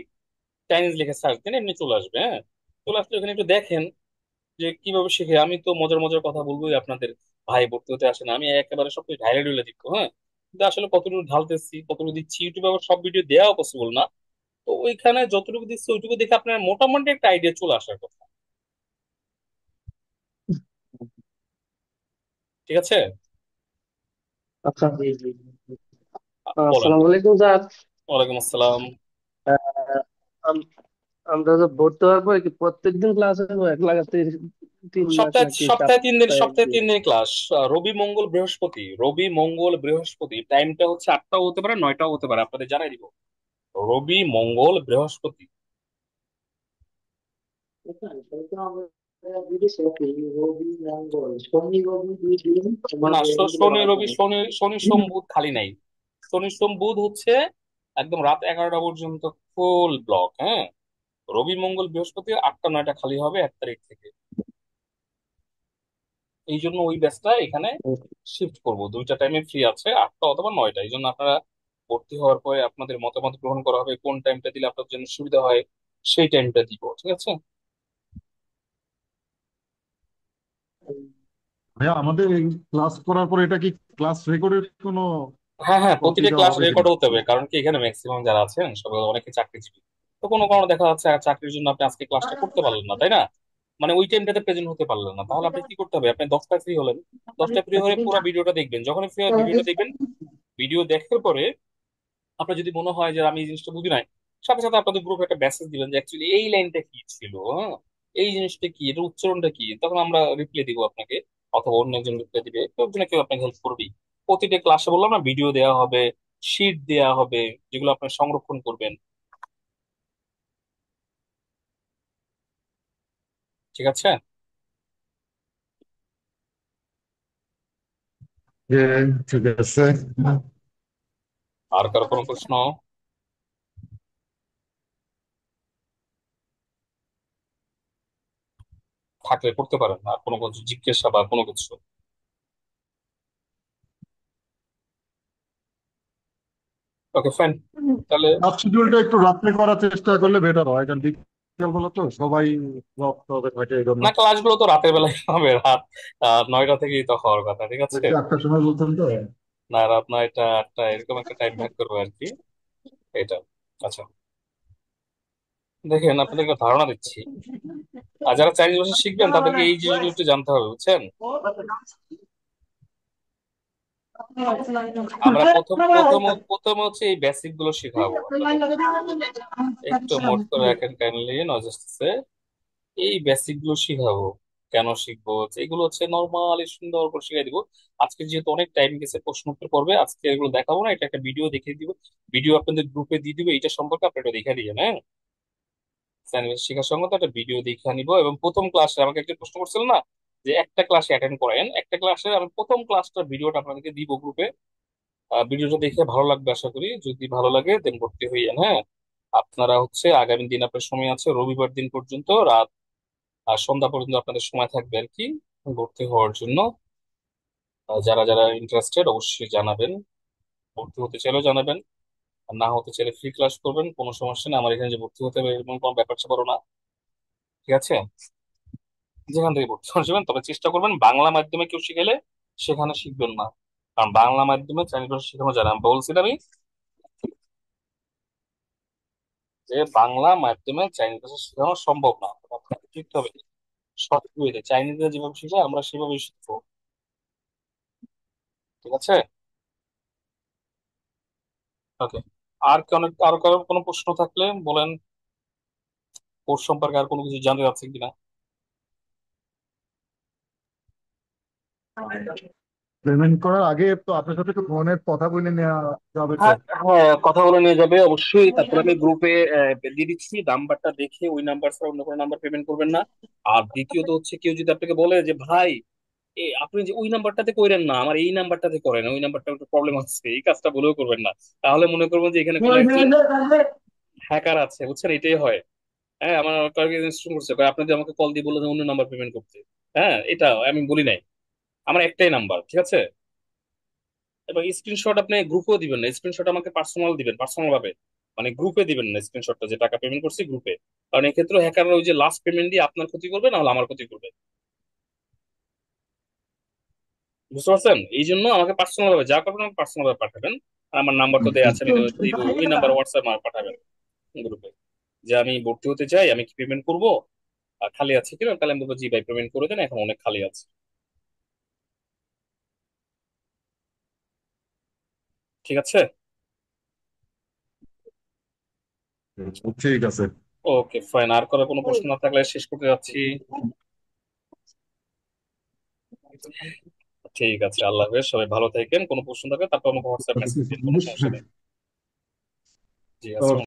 চাইনিজ লিখে সার্চ দিন, এমনি চলে আসবে। হ্যাঁ, চলে আসলে ওখানে একটু দেখেন যে কিভাবে শিখে। আমি তো মজার মজার কথা বলবোই আপনাদের, ভাই ভর্তি হতে আসে না, আমি একেবারে সবকিছু ঢাইলে ঢুলে দিব। হ্যাঁ, কিন্তু আসলে কতটুকু ঢালতেছি কতটুকু দিচ্ছি, ইউটিউবে আবার সব ভিডিও দেওয়া পসিবল না। তো ওইখানে যতটুকু দিচ্ছি ওইটুকু দেখে আপনার মোটামুটি একটা আইডিয়া চলে আসার কথা। ঠিক আছে? আচ্ছা, জি জি জি। বলেন। আসসালামু আলাইকুম স্যার। ওয়ালাইকুম আসসালাম। আম- আমরা তো ভর্তি হওয়ার পরে কি প্রত্যেকদিন ক্লাস হবে, এক লাগাতে 3 মাস সপ্তাহে নাকি সপ্তাহে 3 দিন, সপ্তাহে সপ্তাহে একদিন? 3 দিন ক্লাস। রবি মঙ্গল বৃহস্পতি, রবি মঙ্গল বৃহস্পতি। টাইমটা হচ্ছে 8টাও হতে পারে 9টাও হতে পারে, আপনাদের জানাই দিব। রবি মঙ্গল বৃহস্পতি। বুঝছেন? তাহলে তো আমরা বিদেশে আছি, রবি মঙ্গল শনি রবি 2 দিন না, তোমাদের এগুলো শনি বাদ রবি, নেই। শনি শনি সোম বুধ খালি নাই। শনি সোম বুধ হচ্ছে একদম রাত 11টা পর্যন্ত ফুল ব্লক। হ্যাঁ, রবি মঙ্গল বৃহস্পতি 8টা 9টা খালি হবে 1 তারিখ থেকে। এই জন্য ওই ব্যাচটা এখানে শিফট করব, দুইটা টাইমে ফ্রি আছে, 8টা অথবা 9টা। এই জন্য আপনারা ভর্তি হওয়ার পরে আপনাদের মতামত গ্রহণ করা হবে, কোন টাইমটা দিলে আপনার জন্য সুবিধা হয় সেই টাইমটা দিব। ঠিক আছে? ভাইয়া আমাদের এই ক্লাস করার পরে এটা কি ক্লাস রেকর্ডের কোনো হ্যাঁ হ্যাঁ, কপি প্রতিটা দেওয়া ক্লাস হবে রেকর্ড কিনা? হতে হবে, কারণ কি এখানে ম্যাক্সিমাম যারা আছেন সবাই অনেকে চাকরিজীবী। তো কোনো কারণে দেখা যাচ্ছে চাকরির জন্য আপনি আজকে ক্লাসটা করতে পারলেন না, তাই না? মানে ওই টাইমটাতে প্রেজেন্ট হতে পারলেন না, তাহলে আপনি কি করতে হবে, আপনি 10টায় ফ্রি হলেন, 10টায় ফ্রি হয়ে পুরো ভিডিওটা দেখবেন। যখনই ফ্রি হয় ভিডিওটা দেখবেন। ভিডিও দেখার পরে আপনার যদি মনে হয় যে আমি এই জিনিসটা বুঝি নাই, সাথে সাথে আপনাদের গ্রুপে একটা মেসেজ দিবেন যে অ্যাকচুয়ালি এই লাইনটা কি ছিল, হ্যাঁ, এই জিনিসটা কি, এটা উচ্চারণটা কি, তখন আমরা রিপ্লাই দিব আপনাকে, অথবা অন্য একজন রিপ্লাই দিবে, কেউ একজন না কেউ আপনাকে হেল্প করবেই। প্রতিটা ক্লাসে বললাম না, ভিডিও দেওয়া হবে, শিট দেওয়া হবে, যেগুলো আপনি সংরক্ষণ করবেন। ঠিক আছে? যে ঠিক আছে। আর কারো কোনো প্রশ্ন থাকলে করতে পারেন, আর কোনো কিছু জিজ্ঞাসা বা কোনো কিছু। ওকে, ফাইন। তাহলে ক্লাস শিডিউলটা একটু রাত্রে করার চেষ্টা করলে বেটার হয়, কারণ বিকেল বেলা তো সবাই জব টবে থাকে এই জন্য। না, ক্লাসগুলো তো রাতের বেলায় হবে, রাত 9টা থেকেই তো হওয়ার কথা। ঠিক আছে? 8টার সময় বলছেন তো। না, রাত 9টা 8টা এরকম একটা টাইম ভাগ করবো আর কি। এটা। আচ্ছা, দেখেন আপনাদেরকে একটা ধারণা দিচ্ছি। আর যারা চাইনিজ ভাষা শিখবেন তাদেরকে এই জিনিসগুলো একটু জানতে হবে, বুঝছেন? আমরা প্রথম প্রথম প্রথম হচ্ছে এই বেসিক গুলো শেখাবো আপনাদের। একটু মোট করে রাখেন কাইন্ডলি, নজর আসতেছে। এই বেসিক গুলো শিখাবো, কেন শিখবো, এগুলো হচ্ছে নর্মালি সুন্দর করে শিখিয়ে দিব। আজকে যেহেতু অনেক টাইম গেছে প্রশ্ন উত্তর পর্বে, আজকে এগুলো দেখাবো না, এটা একটা ভিডিও দেখিয়ে দিব। ভিডিও আপনাদের গ্রুপে দিয়ে দিব, এটা সম্পর্কে আপনি এটা দেখে দিবেন। হ্যাঁ, স্যান্ডউইচ শেখার সঙ্গে তো একটা ভিডিও দেখে নিব। এবং প্রথম ক্লাসে আমাকে একটা প্রশ্ন করছিলেন না, যে একটা ক্লাসে অ্যাটেন্ড করেন, একটা ক্লাসে আমি প্রথম ক্লাসটার ভিডিওটা আপনাদেরকে দিব গ্রুপে। ভিডিওটা দেখে ভালো লাগবে আশা করি, যদি ভালো লাগে দেন ভর্তি হইয়েন। হ্যাঁ, আপনারা হচ্ছে আগামী দিন আপনার সময় আছে, রবিবার দিন পর্যন্ত রাত সন্ধ্যা পর্যন্ত আপনাদের সময় থাকবে আর কি ভর্তি হওয়ার জন্য। যারা যারা ইন্টারেস্টেড অবশ্যই জানাবেন, ভর্তি হতে চাইলেও জানাবেন, আর না হতে চাইলে ফ্রি ক্লাস করবেন, কোনো সমস্যা নেই। আমার এখানে যে ভর্তি হতে হবে এরকম কোনো ব্যাপার স্যাপারও না, ঠিক আছে? যেখান থেকে ভর্তি হবেন, তবে চেষ্টা করবেন বাংলা মাধ্যমে কেউ শিখেলে সেখানে শিখবেন না, কারণ বাংলা মাধ্যমে চাইনিজ ভাষা শেখানো যায় না। আমি বলছি না আমি, যে বাংলা মাধ্যমে চাইনিজ ভাষা শেখানো সম্ভব না, আপনাকে শিখতে হবে সঠিক ওয়েতে, চাইনিজরা যেভাবে শিখে আমরা সেভাবেই শিখবো, ঠিক আছে? ওকে। আর আর কারো কোনো প্রশ্ন থাকলে বলেন, কোর্স সম্পর্কে আর কোনো কিছু জানতে চাচ্ছেন কিনা? পেমেন্ট করার আগে তো আপনার সাথে একটু ফোনের কথা বলে নেওয়া যাবে তো? হ্যাঁ, হ্যাঁ, কথা বলে নিয়ে যাবে অবশ্যই। তারপরে আমি গ্রুপে দিয়ে দিচ্ছি, নাম্বারটা দেখে ওই নাম্বার ছাড়া অন্য কোনো নাম্বার পেমেন্ট করবেন না। আর দ্বিতীয়ত হচ্ছে, কেউ যদি আপনাকে বলে যে ভাই আপনি যে ওই নাম্বারটাতে করেন না, আমার এই নাম্বারটাতে করেন, ওই নাম্বারটা একটু প্রবলেম আছে, এই কাজটা বলেও করবেন না। তাহলে মনে করবেন যে এখানে কোনো একজন হ্যাকার আছে, বুঝছেন? এটাই হয়। হ্যাঁ, আমার কয়েকজন ইনস্টল করছে, কয় আপনি যে আমাকে কল দিয়ে বললেন অন্য নাম্বার পেমেন্ট করতে। হ্যাঁ, এটা আমি বলি নাই, আমার একটাই নাম্বার, ঠিক আছে? এবং স্ক্রিনশট আপনি গ্রুপেও দিবেন না, স্ক্রিনশট আমাকে পার্সোনাল দিবেন, পার্সোনাল ভাবে, মানে গ্রুপে দিবেন না স্ক্রিনশটটা, যে টাকা পেমেন্ট করছি গ্রুপে। কারণ এক্ষেত্রে হ্যাকাররা ওই যে লাস্ট পেমেন্ট দিয়ে আপনার ক্ষতি করবে, না হলে আমার ক্ষতি করবে, বুঝতে পারছেন? এই জন্য আমাকে পার্সোনাল ভাবে যা করবেন আমাকে পার্সোনাল ভাবে পাঠাবেন। আর আমার নাম্বার তো দেয়া আছে, আমি দিব, ওই নাম্বার হোয়াটসঅ্যাপ আমার পাঠাবেন গ্রুপে, যে আমি ভর্তি হতে চাই, আমি কি পেমেন্ট করবো, আর খালি আছে কিনা। তাহলে আমি বলবো জি ভাই পেমেন্ট করে দেন, এখন অনেক খালি আছে, ঠিক আছে? ঠিক আছে। ওকে ফাইন, আর কারো কোনো প্রশ্ন না থাকলে শেষ করতে যাচ্ছি। ঠিক আছে, আল্লাহ হাফেজ, সবাই ভালো থাকেন। কোনো প্রশ্ন থাকলে তারপর আমাকে হোয়াটসঅ্যাপ মেসেজ দিন, কোনো সমস্যা নেই। জি, আসসালাম।